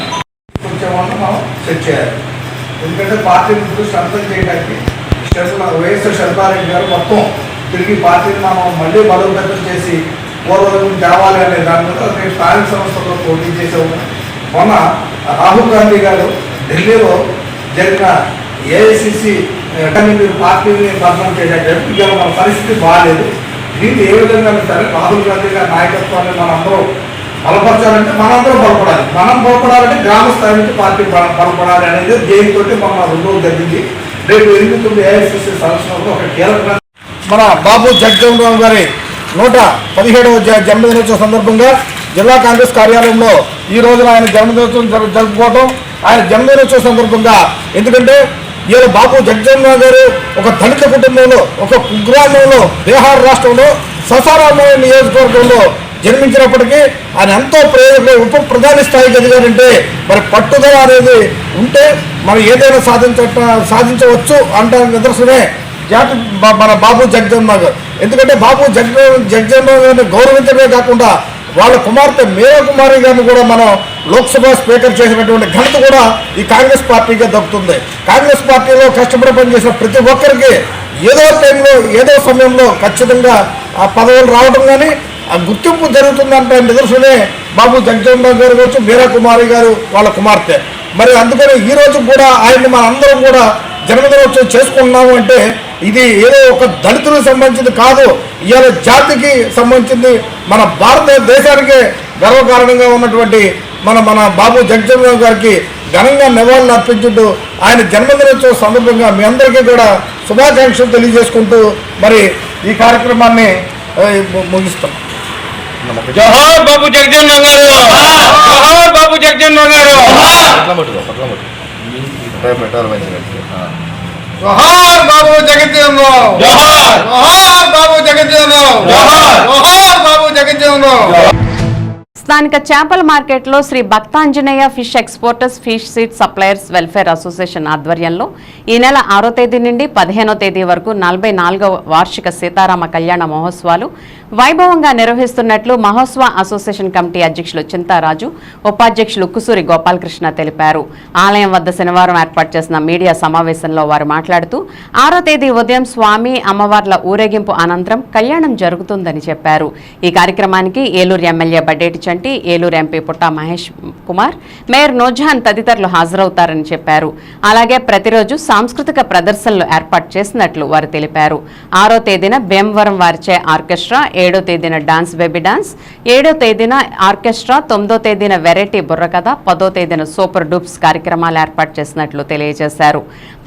కొంచెం మనం సెట్ చేయాలి. ఎందుకంటే పార్టీని స్ట్రెంథన్ చేయడానికి వైఎస్ఆర్ శర్మారెడ్డి గారు మొత్తం తిరిగి పార్టీని మనం మళ్ళీ బలోపేతం చేసి పూర్వం తేవాలి అనే దాని మీద నేను స్థానిక సంస్థల్లో పోటీ చేసాము. మొన్న రాహుల్ గాంధీ గారు ఢిల్లీలో జరిగిన ఏఐసిసి మీరు పార్టీని బదనం చేసేటట్టు ఇవాళ మన పరిస్థితి బాగాలేదు. దీన్ని ఏ విధంగా సరే రాహుల్ గాంధీ గారి నాయకత్వాన్ని మనందరం బలపరచాలంటే మనందరం బలపడాలి. మనం బలపడాలంటే గ్రామ స్థాయి నుంచి పార్టీ బలపడాలి అనేది జయంతితో మన 2 రోజులు జరిగింది. రేపు 8 ఏఐసిసి సదస్సులో ఒక కీలక మన బాబు జగజీవన్ రామ్ గారి 117వ జన్మదినోత్సవ సందర్భంగా జిల్లా కాంగ్రెస్ కార్యాలయంలో ఈ రోజున ఆయన జన్మదినోత్సవం జరుపుకోవడం, ఆయన జన్మదినోత్సవ సందర్భంగా, ఎందుకంటే ఈరోజు బాబు జగజీవన్ రామ్ గారు ఒక దళిత కుటుంబంలో, ఒక కుగ్రామంలో, బీహార్ రాష్ట్రంలో ససారామ నియోజకవర్గంలో జన్మించినప్పటికీ ఆయన ఎంతో ప్రయోజనం ఉప ప్రధాని స్థాయికి ఎదిగారంటే మరి పట్టుదల అనేది ఉంటే మనం ఏదైనా సాధించవచ్చు అంటానికి నిదర్శనమే జాతి మన బాబు జగజీవన్ రామ్ గారు. ఎందుకంటే బాబు జగజీవన్ రామ్ గారిని గౌరవించడమే కాకుండా వాళ్ళ కుమార్తె మేరా కుమారి గారిని కూడా మనం లోక్సభ స్పీకర్ చేసినటువంటి ఘనత కూడా ఈ కాంగ్రెస్ పార్టీగా దక్కుతుంది. కాంగ్రెస్ పార్టీలో కష్టపడి పనిచేసిన ప్రతి ఒక్కరికి ఏదో టైంలో ఏదో సమయంలో ఖచ్చితంగా ఆ పదవులు రావడం కానీ ఆ గుర్తింపు జరుగుతుందంటే నిదర్శనమే బాబు జగజీవన్ రామ్ గారు కావచ్చు, మేరా కుమారి గారు వాళ్ళ కుమార్తె. మరి అందుకని ఈ రోజు కూడా ఆయన్ని మన అందరం కూడా జన్మదినోత్సవం చేసుకుంటున్నాము అంటే ఇది ఏదో ఒక దళితులకు సంబంధించింది కాదు, ఇవాళ జాతికి సంబంధించింది, మన భారతదేశానికి గర్వకారణంగా ఉన్నటువంటి మన బాబు జగజీవన్ రామ్ గారికి ఘనంగా నివాళులు అర్పించుంటూ ఆయన జన్మదినోత్సవం సందర్భంగా మీ అందరికీ కూడా శుభాకాంక్షలు తెలియజేసుకుంటూ మరి ఈ కార్యక్రమాన్ని ముగిస్తాం. జోహార్ బాబు జగజీవన్ రామ్ గారు, జోహార్ బాబు జగజీవన్ రామ్ గారు, జోహార్ బాబు జగజీవన్ రామ్, జోహార్ బాబు జగజీవన్ రామ్, జోహార్ బాబు జగజీవన్ రామ్. స్థానిక చేపల మార్కెట్లో Sri Bhaktanjaneya fish exporters fish seed suppliers welfare association ఆధ్వర్యంలో ఈ నెల 6వ తేదీ నుండి 15వ తేదీ వరకు 44వ వార్షిక సీతారామ కళ్యాణ మహోత్సవాలు వైభవంగా నిర్వహిస్తున్నట్లు మహోత్సవ అసోసియేషన్ కమిటీ అధ్యక్షులు చింతారాజు, ఉపాధ్యక్షులు కుసూరి గోపాలకృష్ణ తెలిపారు. ఆలయం వద్ద శనివారం ఏర్పాటు చేసిన మీడియా సమావేశంలో వారు మాట్లాడుతూ 6వ తేదీ ఉదయం స్వామి అమ్మవార్ల ఊరేగింపు అనంతరం కళ్యాణం జరుగుతుందని చెప్పారు. ఈ కార్యక్రమానికి ఏలూరు ఎమ్మెల్యే బడ్డేటి చంటి, ఏలూరు ఎంపీ పుట్టా మహేష్ కుమార్, మేయర్ నూర్జహాన్ తదితరులు హాజరవుతారని చెప్పారు. అలాగే ప్రతిరోజు సాంస్కృతిక ప్రదర్శనలు ఏర్పాటు చేసినట్లు వారు తెలిపారు. 6వ తేదీన భీమవరం వారిచే ఆర్కెస్ట్రా, 7వ తేదీన డాన్స్ బేబీ డాన్స్, 7వ తేదీన ఆర్కెస్ట్రా, 9వ తేదీన వెరైటీ బుర్రకథ, 10వ తేదీన సూపర్ డూప్స్ కార్యక్రమాలు ఏర్పాటు చేసినట్లు తెలియజేశారు.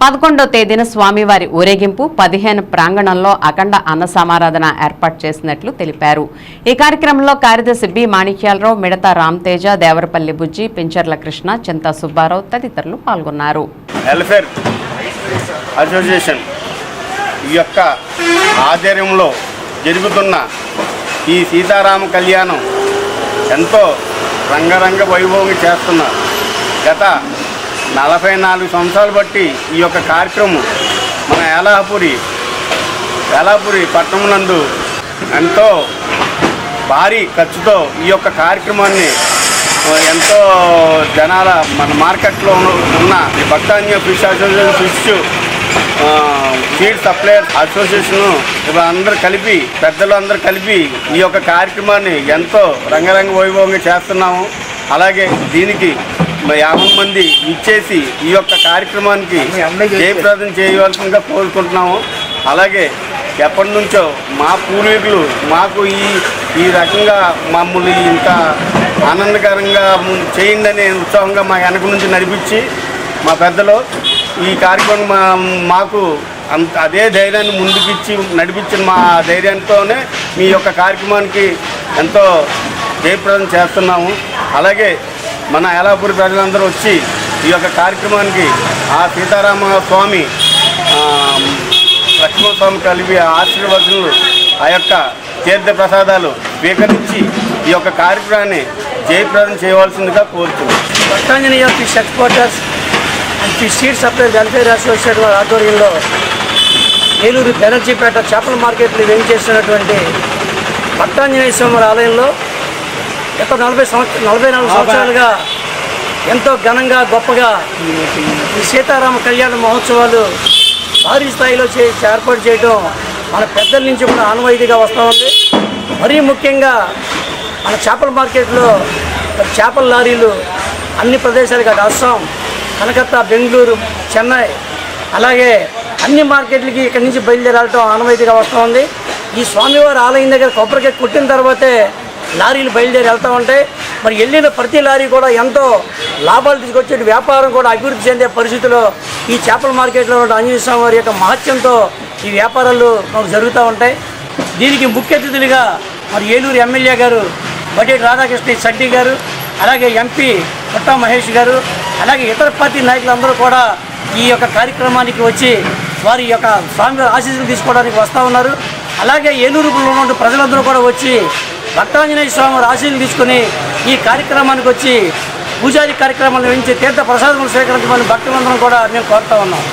11వ తేదీన స్వామివారి ఊరేగింపు, 15 ప్రాంగణంలో అఖండ అన్న సమారాధన ఏర్పాటు చేసినట్లు తెలిపారు. ఈ కార్యక్రమంలో కార్యదర్శి బి మాణిక్యాలరావు, మిడతా రామ్తేజ, దేవరపల్లి బుజ్జి, పించర్ల కృష్ణ, చింతా సుబ్బారావు తదితరులు పాల్గొన్నారు. వెల్ఫేర్ అసోసియేషన్ ఈ యొక్క ఆధ్వర్యంలో జరుగుతున్న ఈ సీతారామ కళ్యాణం ఎంతో రంగరంగ వైభవంగా చేస్తున్నారు. గత 44 సంవత్సరాలు బట్టి ఈ యొక్క కార్యక్రమం మన ఏలాపురి పట్టణం నందు ఎంతో భారీ ఖర్చుతో ఈ యొక్క కార్యక్రమాన్ని ఎంతో జనాల మన మార్కెట్లో ఉన్న భక్తాంజ fish association, fish seed suppliers association అందరూ కలిపి, పెద్దలు అందరూ కలిపి ఈ యొక్క కార్యక్రమాన్ని ఎంతో రంగరంగ వైభవంగా చేస్తున్నాము. అలాగే దీనికి 50 మంది ఇచ్చేసి ఈ యొక్క కార్యక్రమానికి జయప్రదం చేయవలసిందిగా కోరుకుంటున్నాము. అలాగే ఎప్పటి నుంచో మా పూర్వీకులు మాకు ఈ రకంగా మమ్మల్ని ఇంత ఆనందకరంగా చేయండి అనే ఉత్సాహంగా మా వెనక నుంచి నడిపించి మా పెద్దలు ఈ కార్యక్రమం మాకు అదే ధైర్యాన్ని ముందుకిచ్చి నడిపించిన మా ధైర్యంతోనే మీ యొక్క కార్యక్రమానికి ఎంతో జయప్రదం చేస్తున్నాము. అలాగే మన ఏలాపురి ప్రజలందరూ వచ్చి ఈ యొక్క కార్యక్రమానికి ఆ సీతారామ స్వామి, లక్ష్మణస్వామి కలిపి ఆశీర్వచనలు, ఆ యొక్క తీర్థ ప్రసాదాలు స్వీకరించి ఈ యొక్క కార్యక్రమాన్ని జయప్రదం చేయవలసిందిగా కోరుతున్నాం. Bhaktanjaneya fish exporters and fish seed supply welfare association వారి ఆధ్వర్యంలో ఏలూరు బెనర్జీపేట చేపల మార్కెట్లు వేయించేసినటువంటి భక్తాంజనేయ స్వామి ఆలయంలో గత 44 సంవత్సరాలుగా ఎంతో ఘనంగా గొప్పగా ఈ సీతారామ కళ్యాణ మహోత్సవాలు భారీ స్థాయిలో ఏర్పాటు చేయడం మన పెద్దల నుంచి కూడా ఆనవాయితీగా వస్తూ ఉంది. మరీ ముఖ్యంగా మన చేపల మార్కెట్లో చేపల లారీలు అన్ని ప్రదేశాలుగా అస్సాం, కలకత్తా, బెంగళూరు, చెన్నై, అలాగే అన్ని మార్కెట్లకి ఇక్కడి నుంచి బయలుదేరడం ఆనవాయితీగా వస్తూ ఉంది. ఈ స్వామివారి ఆలయం దగ్గర కొబ్బరికాయ కొట్టిన తర్వాతే లారీలు బయలుదేరి వెళ్తూ ఉంటాయి. మరి వెళ్ళిన ప్రతి లారీ కూడా ఎంతో లాభాలు తీసుకొచ్చే వ్యాపారం కూడా అభివృద్ధి చెందే పరిస్థితిలో ఈ చేపల మార్కెట్లో ఉన్న ఆంజనేయ స్వామి వారి యొక్క మహత్యంతో ఈ వ్యాపారాలు మనకు జరుగుతూ ఉంటాయి. దీనికి ముఖ్య అతిథులుగా మరి ఏలూరు ఎమ్మెల్యే గారు బడ్డేటి రాధాకృష్ణ శెట్టి గారు, అలాగే ఎంపీ పుట్టా మహేష్ గారు, అలాగే ఇతర పార్టీ నాయకులందరూ కూడా ఈ యొక్క కార్యక్రమానికి వచ్చి వారి యొక్క స్వామి ఆశీస్సులు తీసుకోవడానికి వస్తూ ఉన్నారు. అలాగే ఏలూరులో ఉన్న ప్రజలందరూ కూడా వచ్చి భక్తాంజనేయ స్వామి వారి ఆశీస్సులు తీసుకుని ఈ కార్యక్రమానికి వచ్చి పూజారి కార్యక్రమాలు వెంచి తీర్థ ప్రసాదములు స్వీకరించమని భక్తులందరం కూడా మేము కోరుతా ఉన్నాం.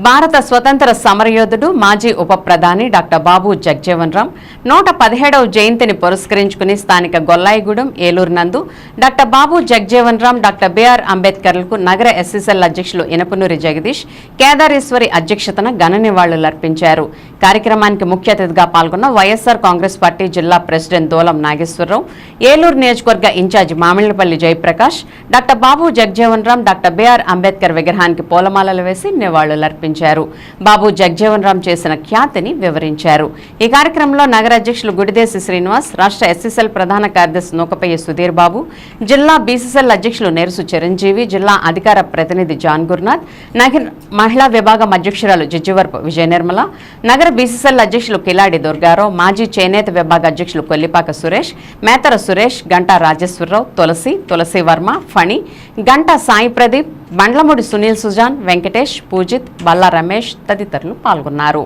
భారత స్వతంత్ర సమరయోధుడు, మాజీ ఉప ప్రధాని డాక్టర్ బాబు జగ్జీవన్ రామ్ 117వ జయంతిని పురస్కరించుకుని స్థానిక గొల్లాయిగూడెం, ఏలూరు నందు doctor Babu Jagjivan Ram, doctor BR అంబేద్కర్లకు నగర ఎస్ఎస్ఎల్ అధ్యక్షులు ఇనపనూరి జగదీష్, కేదారేశ్వరి అధ్యక్షతన ఘన నివాళులర్పించారు. కార్యక్రమానికి ముఖ్య అతిథిగా పాల్గొన్న వైఎస్ఆర్ కాంగ్రెస్ పార్టీ జిల్లా ప్రెసిడెంట్ దోలం నాగేశ్వరరావు, ఏలూరు నియోజకవర్గ incharge Mamillapalli Jayaprakash doctor Babu Jagjivan Ram, doctor BR Ambedkar విగ్రహానికి పూలమాలలు వేసి నివాళులర్పించారు. బాబు జగ్జీవన్ రామ్ చేసిన ఖ్యాతిని వివరించారు. ఈ కార్యక్రమంలో నగర అధ్యక్షులు గుడిదేశి శ్రీనివాస్, రాష్ట్ర ఎస్ఎస్ఎల్ ప్రధాన కార్యదర్శి నూకపయ్య సుధీర్ బాబు, జిల్లా బీసీసీఎల్ అధ్యక్షులు నెరుసు చిరంజీవి, జిల్లా అధికార ప్రతినిధి జాన్ గురునాథ్, నగర మహిళా విభాగం అధ్యక్షురాలు జిజ్జివరపు విజయ నిర్మల, నగర బీసీసీఎల్ అధ్యక్షులు కిలాడి దుర్గారావు, మాజీ చేనేత విభాగ అధ్యక్షులు కొల్లిపాక సురేష్, మేతర సురేష్, గంటా రాజేశ్వరరావు, తులసి వర్మ, ఫణి, గంటా సాయి ప్రదీప్, బండ్లమూడి సునీల్ సుజాన్, వెంకటేష్, పూజిత్, బల్లా రమేష్ తదితరులు పాల్గొన్నారు.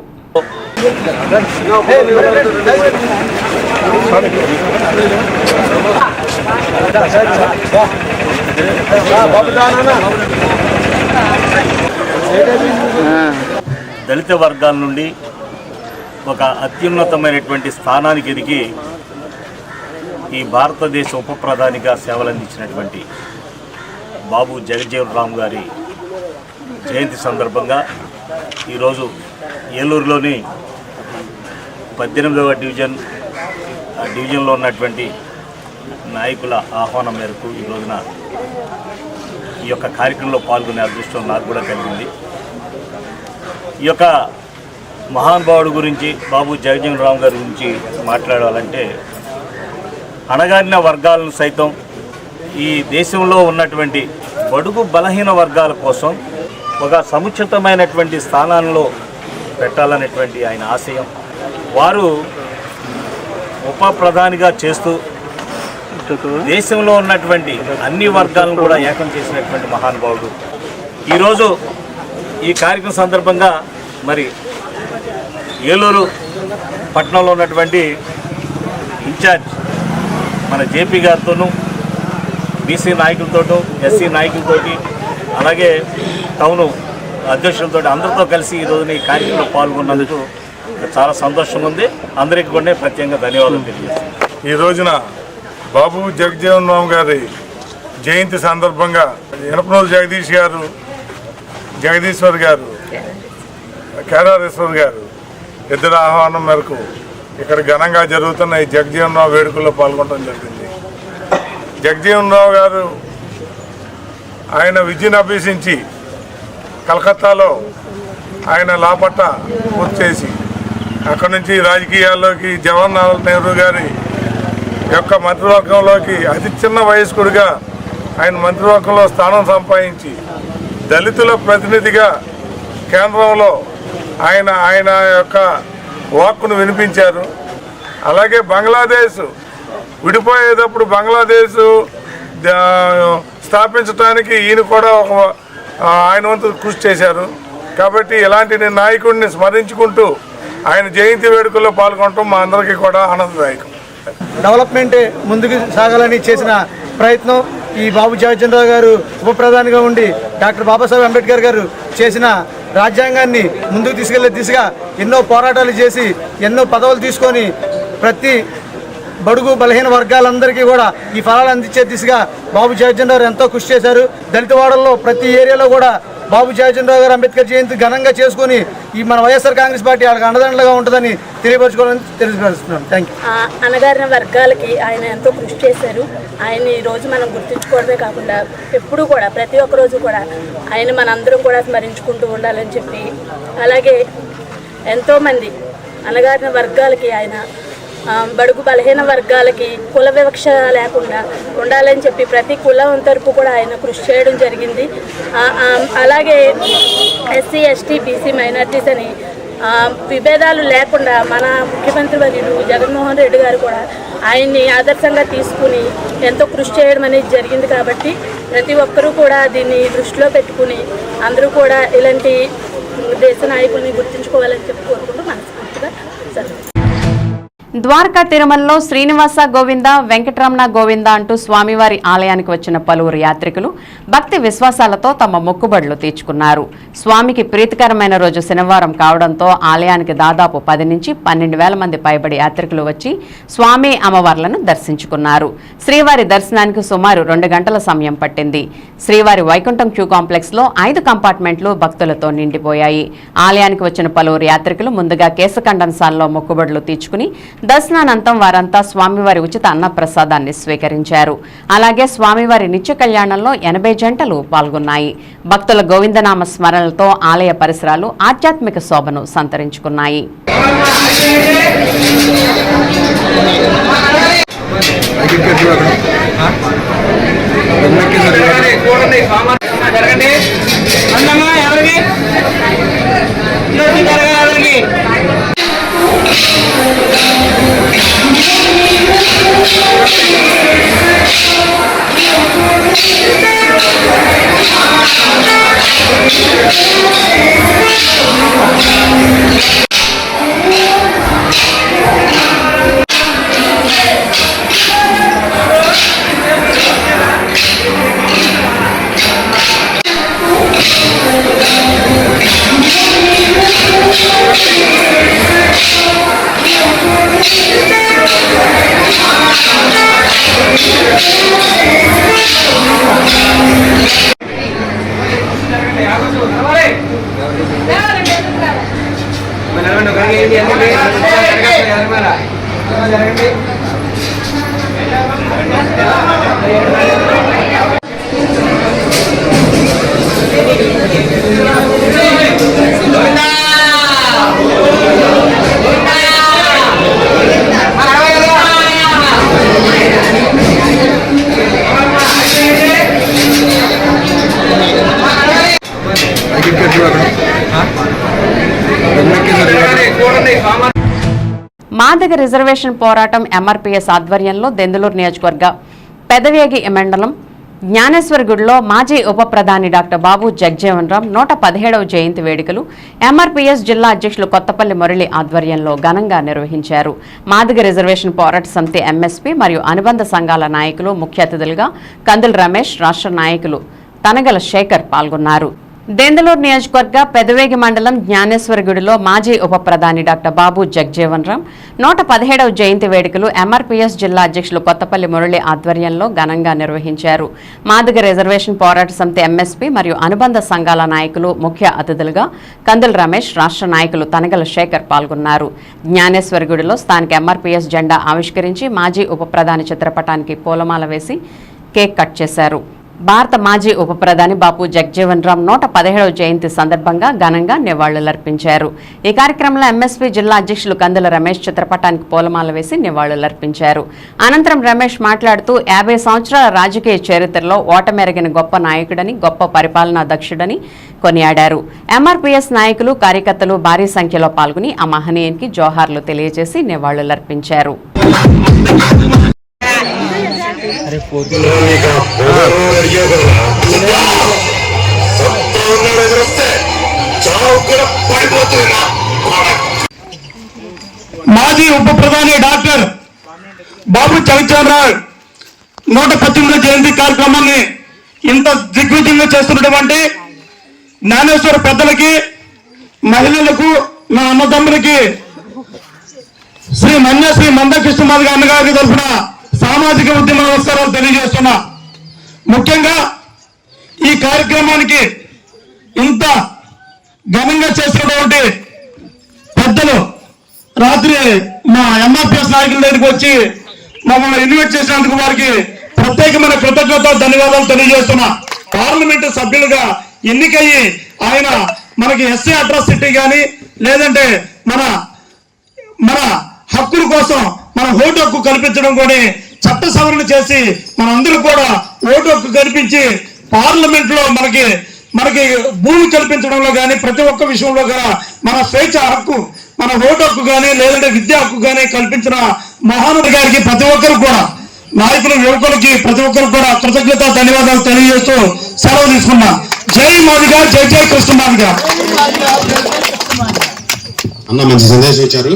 దళిత వర్గాల నుండి ఒక అత్యున్నతమైనటువంటి స్థానానికి ఎదిగి ఈ భారతదేశ ఉప ప్రధానిగా సేవలందించినటువంటి బాబు జగజ్జీవన్ రామ్ గారి జయంతి సందర్భంగా ఈరోజు ఏలూరులోని 18వ డివిజన్లో ఉన్నటువంటి నాయకుల ఆహ్వానం మేరకు ఈ రోజున ఈ యొక్క కార్యక్రమంలో పాల్గొనే అదృష్టం నాకు కూడా కలిగింది. ఈ యొక్క మహానుభావుడు గురించి, బాబు జగజ్జీవన్ రామ్ గారి గురించి మాట్లాడాలంటే అణగారిన వర్గాలను సైతం ఈ దేశంలో ఉన్నటువంటి బడుగు బలహీన వర్గాల కోసం ఒక సముచితమైనటువంటి స్థానాల్లో పెట్టాలనేటువంటి ఆయన ఆశయం వారు ఉప ప్రధానిగా చేస్తూ దేశంలో ఉన్నటువంటి అన్ని వర్గాలను కూడా ఏకం చేసినటువంటి మహానుభావుడు. ఈరోజు ఈ కార్యక్రమం సందర్భంగా మరి ఏలూరు పట్టణంలో ఉన్నటువంటి ఇన్ఛార్జ్ మన జేపీ గారితోనూ, బీసీ నాయకులతోటూ, ఎస్సీ నాయకులతోటి, అలాగే టౌను అధ్యక్షులతో అందరితో కలిసి ఈరోజు ఈ కార్యక్రమంలో పాల్గొన్నందుకు చాలా సంతోషంగా ఉంది. అందరికీ కూడా ప్రత్యేకంగా ధన్యవాదాలు తెలియజేస్తాను. ఈ రోజున బాబు జగజ్జీవన్ రామ్ గారి జయంతి సందర్భంగా ఎనపనూరు జగదీశ్వర్ గారు, కేదారేశ్వర్ గారు ఇద్దరు ఆహ్వానం మేరకు ఇక్కడ ఘనంగా జరుగుతున్న ఈ జగజ్జీవన్ రామ్ వేడుకల్లో పాల్గొనడం జరిగింది. జగజ్జీవన్ రామ్ గారు ఆయన విద్యను అభ్యసించి కలకత్తాలో ఆయన లాపట్ట పూర్తి చేసి అక్కడి నుంచి రాజకీయాల్లోకి జవహర్లాల్ నెహ్రూ గారి యొక్క మంత్రివర్గంలోకి అతి చిన్న వయస్కుడిగా ఆయన మంత్రివర్గంలో స్థానం సంపాదించి దళితుల ప్రతినిధిగా కేంద్రంలో ఆయన యొక్క వాక్కును వినిపించారు. అలాగే బంగ్లాదేశ్ విడిపోయేటప్పుడు బంగ్లాదేశ్ స్థాపించడానికి ఈయన కూడా ఆయన వంతు కృషి చేశారు. కాబట్టి ఇలాంటి నాయకుడిని స్మరించుకుంటూ ఆయన జయంతి వేడుకల్లో పాల్గొనడం మా అందరికీ కూడా ఆనందదాయకం. డెవలప్మెంట్ ముందుకు సాగాలని చేసిన ప్రయత్నం ఈ బాబు జగజ్జీవన్ రామ్ గారు ఉప ప్రధానిగా ఉండి డాక్టర్ బాబాసాహెబ్ అంబేద్కర్ గారు చేసిన రాజ్యాంగాన్ని ముందుకు తీసుకెళ్లే దిశగా ఎన్నో పోరాటాలు చేసి ఎన్నో పదవులు తీసుకొని ప్రతి బడుగు బలహీన వర్గాలందరికీ కూడా ఈ ఫలాలు అందించే దిశగా బాబు జగజ్జీవన్ రామ్ ఎంతో కృషి చేశారు. దళిత వాడల్లో ప్రతి ఏరియాలో కూడా బాబు జగజ్జీవన్ రామ్ గారు అంబేద్కర్ జయంతి ఘనంగా చేసుకుని ఈ మన వైఎస్ఆర్ కాంగ్రెస్ పార్టీ వాళ్ళకి అండదండలుగా ఉంటుందని తెలియపరచుకోవాలని తెలియపరుస్తున్నాను. Thank you. అణగారిన వర్గాలకి ఆయన ఎంతో కృషి చేశారు. ఆయన ఈ రోజు మనం గుర్తుంచుకోవడమే కాకుండా ఎప్పుడు కూడా ప్రతి ఒక్క రోజు కూడా ఆయన మనందరం కూడా స్మరించుకుంటూ ఉండాలని చెప్పి, అలాగే ఎంతోమంది అణగారిన వర్గాలకి ఆయన బడుగు బలహీన వర్గాలకి కుల వివక్ష లేకుండా ఉండాలని చెప్పి ప్రతి కులం తరపు కూడా ఆయన కృషి చేయడం జరిగింది. అలాగే ఎస్సీ ఎస్టీ బీసీ మైనార్టీస్ అని విభేదాలు లేకుండా మన ముఖ్యమంత్రి వర్యులు జగన్మోహన్ రెడ్డి గారు కూడా ఆయన్ని ఆదర్శంగా తీసుకుని ఎంతో కృషి చేయడం అనేది జరిగింది. కాబట్టి ప్రతి ఒక్కరూ కూడా దీన్ని దృష్టిలో పెట్టుకుని అందరూ కూడా ఇలాంటి దేశ నాయకుల్ని గుర్తుంచుకోవాలని చెప్పి కోరుకుంటూ మనస్ఫూర్తిగా సెలవు. ద్వారకా తిరుమలలో శ్రీనివాస గోవింద వెంకటరమణ గోవింద అంటూ స్వామివారి ఆలయానికి వచ్చిన పలువురు యాత్రికులు భక్తి విశ్వాసాలతో తమ మొక్కుబడులు తీర్చుకున్నారు. స్వామికి ప్రీతికరమైన రోజు శనివారం కావడంతో ఆలయానికి దాదాపు 10 నుంచి 12,000 మంది పైబడి యాత్రికులు వచ్చి స్వామి అమ్మవార్లను దర్శించుకున్నారు. శ్రీవారి దర్శనానికి సుమారు 2 గంటల సమయం పట్టింది. శ్రీవారి వైకుంఠం క్యూ కాంప్లెక్స్ లో 5 కంపార్ట్మెంట్లు భక్తులతో నిండిపోయాయి. ఆలయానికి వచ్చిన పలువురు యాత్రికులు ముందుగా కేశఖండనశాలలో మొక్కుబడులు తీర్చుకుని దర్శనానంతం వారంతా స్వామివారి ఉచిత అన్నప్రసాదాన్ని స్వీకరించారు. అలాగే స్వామివారి నిత్య కళ్యాణంలో 80 జంటలు పాల్గొన్నాయి. భక్తుల గోవిందనామ స్మరణలతో ఆలయ పరిసరాలు ఆధ్యాత్మిక శోభను సంతరించుకున్నాయి. మాదిగ రిజర్వేషన్ పోరాటం ఎంఆర్పీఎస్ ఆధ్వర్యంలో దెందులూరు నియోజకవర్గ పెదవేగి మండలం జ్ఞానేశ్వరగుడిలో మాజీ ఉప ప్రధాని డాక్టర్ బాబు జగ్జీవన్ రామ్ 117వ జయంతి వేడుకలు ఎంఆర్పీఎస్ జిల్లా అధ్యక్షులు కొత్తపల్లి మురళి ఆధ్వర్యంలో ఘనంగా నిర్వహించారు. మాదిగ రిజర్వేషన్ పోరాట సమితి ఎంఎస్పీ మరియు అనుబంధ సంఘాల నాయకులు ముఖ్య అతిథులుగా కందుల రమేష్, రాష్ట్ర నాయకులు తనగల శేఖర్ పాల్గొన్నారు. దెందులూరు నియోజకవర్గ పెదవేగి మండలం జ్ఞానేశ్వరగుడిలో మాజీ ఉప ప్రధాని డాక్టర్ బాబు జగ్జీవన్ రామ్ 117వ జయంతి వేడుకలు ఎంఆర్పీఎస్ జిల్లా అధ్యక్షులు కొత్తపల్లి మురళి ఆధ్వర్యంలో ఘనంగా నిర్వహించారు. మాదిగ రిజర్వేషన్ పోరాట సమితి ఎంఎస్పీ మరియు అనుబంధ సంఘాల నాయకులు ముఖ్య అతిథులుగా కందుల రమేష్, రాష్ట్ర నాయకులు తనగల శేఖర్ పాల్గొన్నారు. జ్ఞానేశ్వరగుడిలో స్థానిక ఎంఆర్పీఎస్ జెండా ఆవిష్కరించి మాజీ ఉప ప్రధాని చిత్రపటానికి పూలమాల వేసి కేక్ కట్ చేశారు. భారత మాజీ ఉప ప్రధాని బాబు జగ్జీవన్ రామ్ 117వ జయంతి సందర్భంగా ఘనంగా నివాళులర్పించారు. ఈ కార్యక్రమంలో ఎంఎస్పీ జిల్లా అధ్యక్షులు కందుల రమేష్ చిత్రపటానికి పూలమాల వేసి నివాళులర్పించారు. అనంతరం రమేష్ మాట్లాడుతూ 50 సంవత్సరాల రాజకీయ చరిత్రలో ఓటమెరగిన గొప్ప నాయకుడని, గొప్ప పరిపాలనా దక్షుడని కొనియాడారు. ఎంఆర్పీఎస్ నాయకులు, కార్యకర్తలు భారీ సంఖ్యలో పాల్గొని ఆ మహనీయునికి జోహార్లు తెలియజేసి నివాళులర్పించారు. మాజీ ఉప ప్రధాని డాక్టర్ బాబు జగ్జీవన్ రామ్ 118వ జయంతి కార్యక్రమాన్ని ఇంత దిగ్విజయంగా చేస్తున్నటువంటి జ్ఞానేశ్వర పెద్దలకి, మహిళలకు, నా అన్నదమ్ములకి శ్రీ మందకృష్ణ అన్నగారి తరఫున సామాజిక ఉద్యమ నమస్కారాలు తెలియజేస్తున్నా. ముఖ్యంగా ఈ కార్యక్రమానికి ఇంత ఘనంగా చేసినటువంటి పెద్దలు రాత్రి మా ఎంఆర్పీఎస్ నాయకుల దగ్గరికి వచ్చి మమ్మల్ని ఇన్వైట్ చేసినందుకు వారికి ప్రత్యేకమైన కృతజ్ఞతలు, ధన్యవాదాలు తెలియజేస్తున్నా. పార్లమెంటు సభ్యులుగా ఎన్నికయ్యి ఆయన మనకి ఎస్సీ అట్రాసిటీ కానీ లేదంటే మన హక్కుల కోసం మన ఓటు హక్కు కల్పించడం కూడా చట్ట సవరణ చేసి మనందరూ కూడా ఓటు హక్కు కల్పించి పార్లమెంట్ లో మనకి భూమి కల్పించడంలో కానీ ప్రతి ఒక్క విషయంలో కూడా మన స్వేచ్ఛ హక్కు, మన ఓటు హక్కు కానీ లేదంటే విద్యా హక్కు కానీ కల్పించిన మహానుడి గారికి ప్రతి ఒక్కరు కూడా, నాయకులు, యువకులకి ప్రతి ఒక్కరు కూడా కృతజ్ఞత, ధన్యవాదాలు తెలియజేస్తూ సెలవు తీసుకున్నా. జై మాదిగా, జై జై కృష్ణ మాదిగా. అన్న మంచి సందేశం ఇచ్చారు.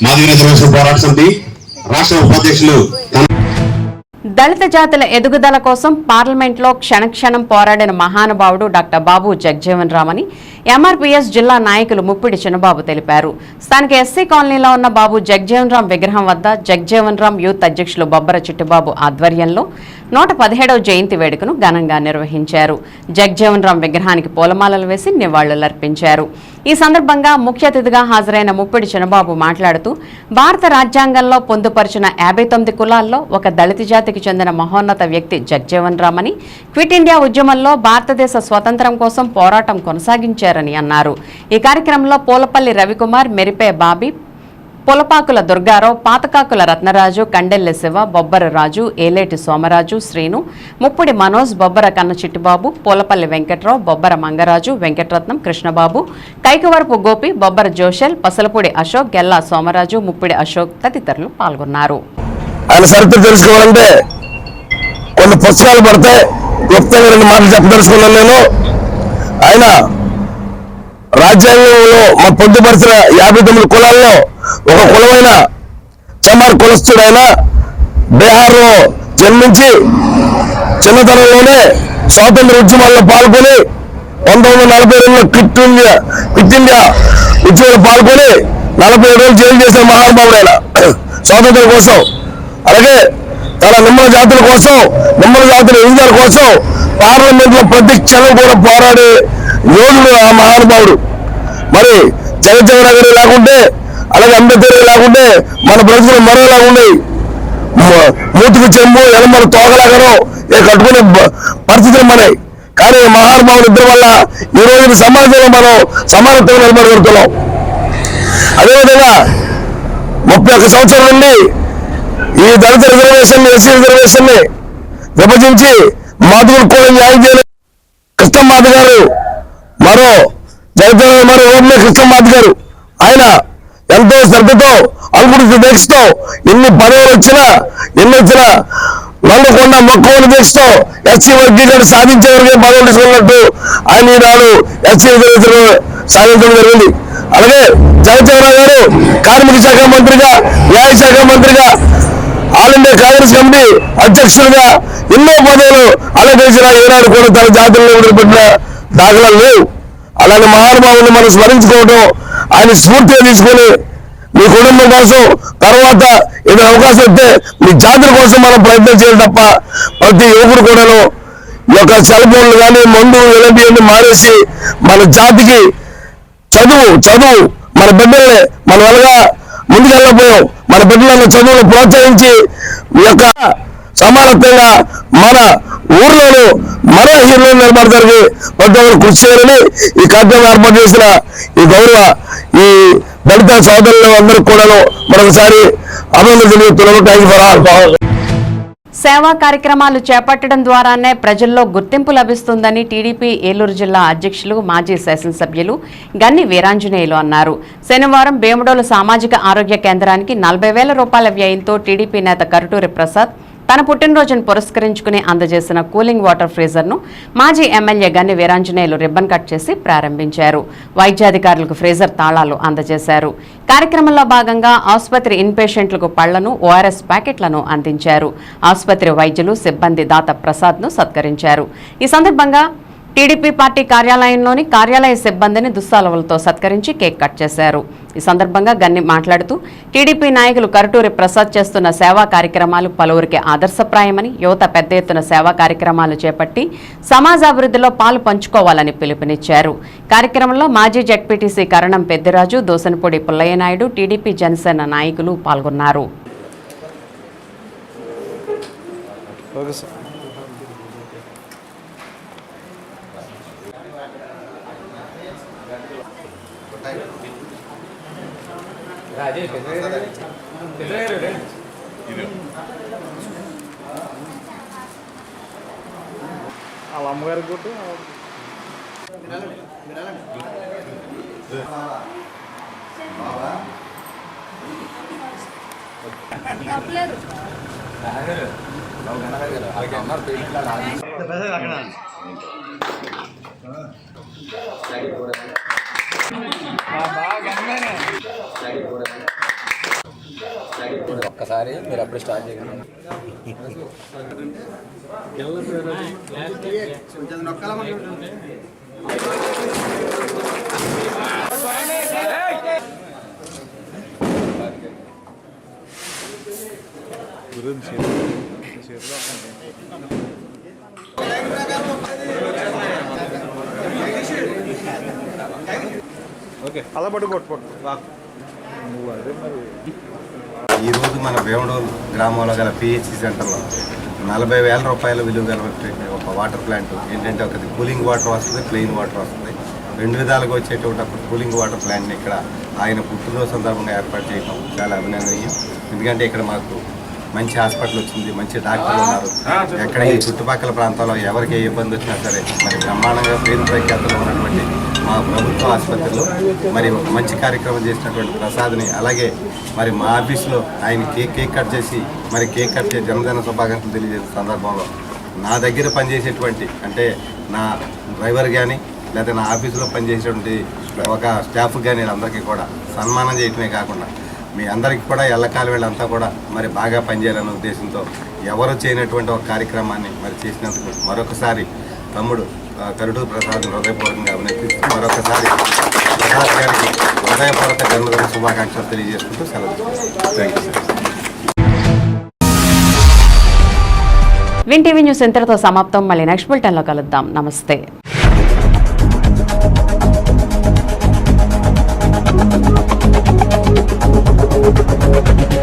మాదిగ రిజర్వేషన్ పోరాట సమితి రాష్ట్ర ఉపాధ్యక్షులు దళిత జాతుల ఎదుగుదల కోసం పార్లమెంట్లో క్షణక్షణం పోరాడిన మహానుభావుడు డాక్టర్ బాబు జగ్జీవన్ రామ్ అని ఎంఆర్పీఎస్ జిల్లా నాయకులు ముప్పిడి చిన్నబాబు తెలిపారు. స్థానిక ఎస్సీ కాలనీలో ఉన్న బాబు జగ్జీవన్ రామ్ విగ్రహం వద్ద జగ్జీవన్ రామ్ యూత్ అధ్యక్షులు బొబ్బర చిట్టిబాబు ఆధ్వర్యంలో 117వ జయంతి వేడుకను ఘనంగా నిర్వహించారు. జగ్జీవన్ రామ్ విగ్రహానికి పూలమాలలు వేసి నివాళులర్పించారు. ఈ సందర్భంగా ముఖ్య అతిథిగా హాజరైన ముప్పిడి చిన్నబాబు మాట్లాడుతూ భారత రాజ్యాంగంలో పొందుపరిచిన 59 కులాల్లో ఒక దళిత జాతికి చెందిన మహోన్నత వ్యక్తి జగ్జీవన్ రామ్ అని, క్విట్ ఇండియా ఉద్యమంలో భారతదేశ స్వతంత్రం కోసం పోరాటం కొనసాగించారని అన్నారు. ఈ కార్యక్రమంలో పూలపల్లి రవికుమార్, మెరిపే బాబీ, పొలపాకుల దుర్గారావు, పాతకాకుల రత్నరాజు, కండెల్లి శివ, బొబ్బర రాజు, ఏలేటి సోమరాజు, శ్రీను, ముప్పుడి మనోజ్, బొబ్బర కన్న చిట్టిబాబు, పూలపల్లి వెంకట్రావు, బొబ్బర మంగరాజు, వెంకటరత్నం, కృష్ణబాబు, కైకవరపు గోపి, బొబ్బర జోషల్, పసలపూడి అశోక్, గెల్లా సోమరాజు, ముప్పిడి అశోక్ తదితరులు పాల్గొన్నారు. ఆయన చరిత్ర తెలుసుకోవాలంటే కొన్ని పుస్తకాలు పడితే క్లుప్తంగా 2 మాటలు చెప్పదలుచుకున్నాను నేను. ఆయన రాజ్యాంగంలో మన పొందుపరిచిన 59 కులాల్లో ఒక కులమైన చమార్ కులస్తుడైన బీహార్లో జన్మించి చిన్నతనంలోనే స్వాతంత్ర ఉద్యమాల్లో పాల్గొని 1942లో క్విట్ ఇండియా ఉద్యమంలో పాల్గొని 47 రోజులు జైలు చేసిన మహానుభావుడు ఆయన స్వాతంత్రం కోసం. అలాగే తన నిమ్మల జాతుల కోసం, నిమ్మల జాతుల ఎదుగుదల కోసం పార్లమెంట్ లో ప్రతి క్షణం కూడా పోరాడే యోధుడు ఆ మహానుభావుడు. మరి జగజ్జీవన్ గారు లేకుంటే, అలాగే అంబేద్కర్ లేకుంటే మన బ్రతుకులు మరోలా ఉండేవి. మూతికి చెంబు ఎలమల తోగలాగనో కట్టుకునే పరిస్థితులు మనవి. కానీ మహానుభావులు ఇద్దరి వల్ల ఈ రోజున సమాజంలో మనం సమానత్వం నిలబడగలుగుతున్నాం. అదేవిధంగా 31 సంవత్సరాల నుండి ఈ దళిత రిజర్వేషన్, ఎస్సీ రిజర్వేషన్ ని విభజించి మాధవులు కూడా న్యాయం చేయలేదు కృష్ణమాధ గారు. మరో రోడ్లే కృష్ణమాధ గారు, ఆయన ఎంతో శ్రద్ధతో అనుకుంటు దీక్షతో ఎన్ని పదవులు వచ్చినా ఎన్ని వచ్చినా నల్లకొండ మొక్కవని దీక్షతో ఎస్సీ వర్గీకరణ సాధించే వరకే పదవులు తీసుకున్నట్టు ఆయన ఈనాడు ఎస్సీ రిజర్వేషన్ సాధించడం జరిగింది. అలాగే జగజ్జీవన్ గారు కార్మిక శాఖ మంత్రిగా, న్యాయశాఖ మంత్రిగా, ఆల్ ఇండియా కాంగ్రెస్ కమిటీ అధ్యక్షులుగా ఎన్నో పదవులు అలంకరించిన ఈనాడు కూడా తన జాతులను వదిలిపెట్టిన దాఖలాలు లేవు. అలాంటి మహానుభావులను మనం స్మరించుకోవడం, ఆయన స్ఫూర్తిగా తీసుకొని మీ కుటుంబం కోసం, తర్వాత ఏదైనా అవకాశం వస్తే మీ జాతుల కోసం మనం ప్రయత్నం చేయాలి తప్ప ప్రతి యువకుడు కూడాను ఈ యొక్క సెల్ ఫోన్లు కానీ మందు ఇలాంటివన్నీ మానేసి మన జాతికి చదువు మన బిడ్డల్ని మనం ఎలాగా ముందుకెళ్ళకపోయాం, మన బిడ్డలను చదువులు ప్రోత్సహించి ఈ యొక్క సమానత్వంగా మన ఊర్లోనూ మరో హీరోలు నిలబడతానికి ప్రతి ఒక్కరు కృషి చేయాలని ఈ కార్యక్రమం ఏర్పాటు చేసిన ఈ గౌరవ ఈ దళిత సోదరులు అందరికీ కూడా మరొకసారి అభినందనలు తెలియజేస్తున్నాను. Thank you for all. సేవా కార్యక్రమాలు చేపట్టడం ద్వారానే ప్రజల్లో గుర్తింపు లభిస్తుందని టీడీపీ ఏలూరు జిల్లా అధ్యక్షులు, మాజీ శాసనసభ్యులు గన్ని వీరాంజనేయులు అన్నారు. శనివారం భీమడోలు సామాజిక ఆరోగ్య కేంద్రానికి 40,000 రూపాయల వ్యయంతో టీడీపీ నేత కరుటూరి ప్రసాద్ తన పుట్టినరోజును పురస్కరించుకుని అందజేసిన కూలింగ్ వాటర్ ఫ్రీజర్ను మాజీ ఎమ్మెల్యే గన్ని వీరాంజనేయులు రిబ్బన్ కట్ చేసి ప్రారంభించారు. వైద్యాధికారులకు ఫ్రీజర్ తాళాలు అందజేశారు. కార్యక్రమంలో భాగంగా ఆసుపత్రి ఇన్పేషెంట్లకు పళ్లను, ఓఆర్ఎస్ ప్యాకెట్లను అందించారు. ఆసుపత్రి వైద్యులు, సిబ్బంది దాత ప్రసాద్ను సత్కరించారు. ఈ సందర్భంగా టీడీపీ పార్టీ కార్యాలయంలోని కార్యాలయ సిబ్బందిని దుస్సాలవలతో సత్కరించి కేక్ కట్ చేశారు. ఈ సందర్భంగా గన్ని మాట్లాడుతూ టీడీపీ నాయకులు కరుటూరి ప్రసాద్ చేస్తున్న సేవా కార్యక్రమాలు పలువురికి ఆదర్శప్రాయమని, యువత పెద్ద ఎత్తున సేవా కార్యక్రమాలు చేపట్టి సమాజాభివృద్ధిలో పాలు పంచుకోవాలని పిలుపునిచ్చారు. కార్యక్రమంలో మాజీ జెడ్పీటీసీ కరణం పెద్దిరాజు, దోసనపూడి పుల్లయ్య నాయుడు, టీడీపీ జనసేన నాయకులు పాల్గొన్నారు. వాళ్ళ అమ్మగారికి కొట్టు ఒక్కసారి మీరు అప్పుడు స్టార్ట్ చేయగలరు. ఓకే అలా పట్టు ఈరోజు మన భీమడోలు గ్రామంలో గల పిహెచ్సి సెంటర్లో 40,000 రూపాయల విలువ గల ఒక వాటర్ ప్లాంట్ ఏంటంటే ఒకటి కూలింగ్ వాటర్ వస్తుంది, ప్లెయిన్ వాటర్ వస్తుంది. 2 విధాలుగా వచ్చేటువంటి ఒక కూలింగ్ వాటర్ ప్లాంట్ని ఇక్కడ ఆయన పుట్టినరోజు సందర్భంగా ఏర్పాటు చేయడం చాలా అభినందనీయం. ఎందుకంటే ఇక్కడ మాకు మంచి హాస్పిటల్ వచ్చింది, మంచి డాక్టర్లు ఉన్నారు. ఎక్కడ ఈ చుట్టుపక్కల ప్రాంతాల్లో ఎవరికి ఏ ఇబ్బంది వచ్చినా సరే మరి బ్రహ్మాండంగా పేరు ప్రఖ్యాతలు ఉన్నటువంటి మా ప్రభుత్వ ఆసుపత్రిలో మరి ఒక మంచి కార్యక్రమం చేసినటువంటి ప్రసాద్ని, అలాగే మరి మా ఆఫీస్లో ఆయన కేక్ కట్ చేసి జన్మదిన శుభాకాంక్షలు తెలియజేసే సందర్భంలో నా దగ్గర పనిచేసేటువంటి అంటే నా డ్రైవర్ కానీ లేదా నా ఆఫీసులో పనిచేసేటువంటి ఒక స్టాఫ్ కానీ అందరికీ కూడా సన్మానం చేయటమే కాకుండా మీ అందరికీ కూడా ఎల్లకాలం వీళ్ళంతా కూడా మరి బాగా పనిచేయాలనే ఉద్దేశంతో ఎవరు చేయనటువంటి ఒక కార్యక్రమాన్ని మరి చేసినందుకు మరొకసారి తమ్ముడు కరుటూరి ప్రసాద్ హృదయపూర్వకంగా అభినందిస్తూ మరొకసారి ప్రసాద్ గారికి హృదయపూర్వక జన్మదిన శుభాకాంక్షలు తెలియజేసుకుంటూ సెలవు. Thank you sir. Win TV news ఇంతటితో సమాప్తం. మళ్ళీ నెక్స్ట్ బులెటిన్లో కలుద్దాం. నమస్తే. Thank you.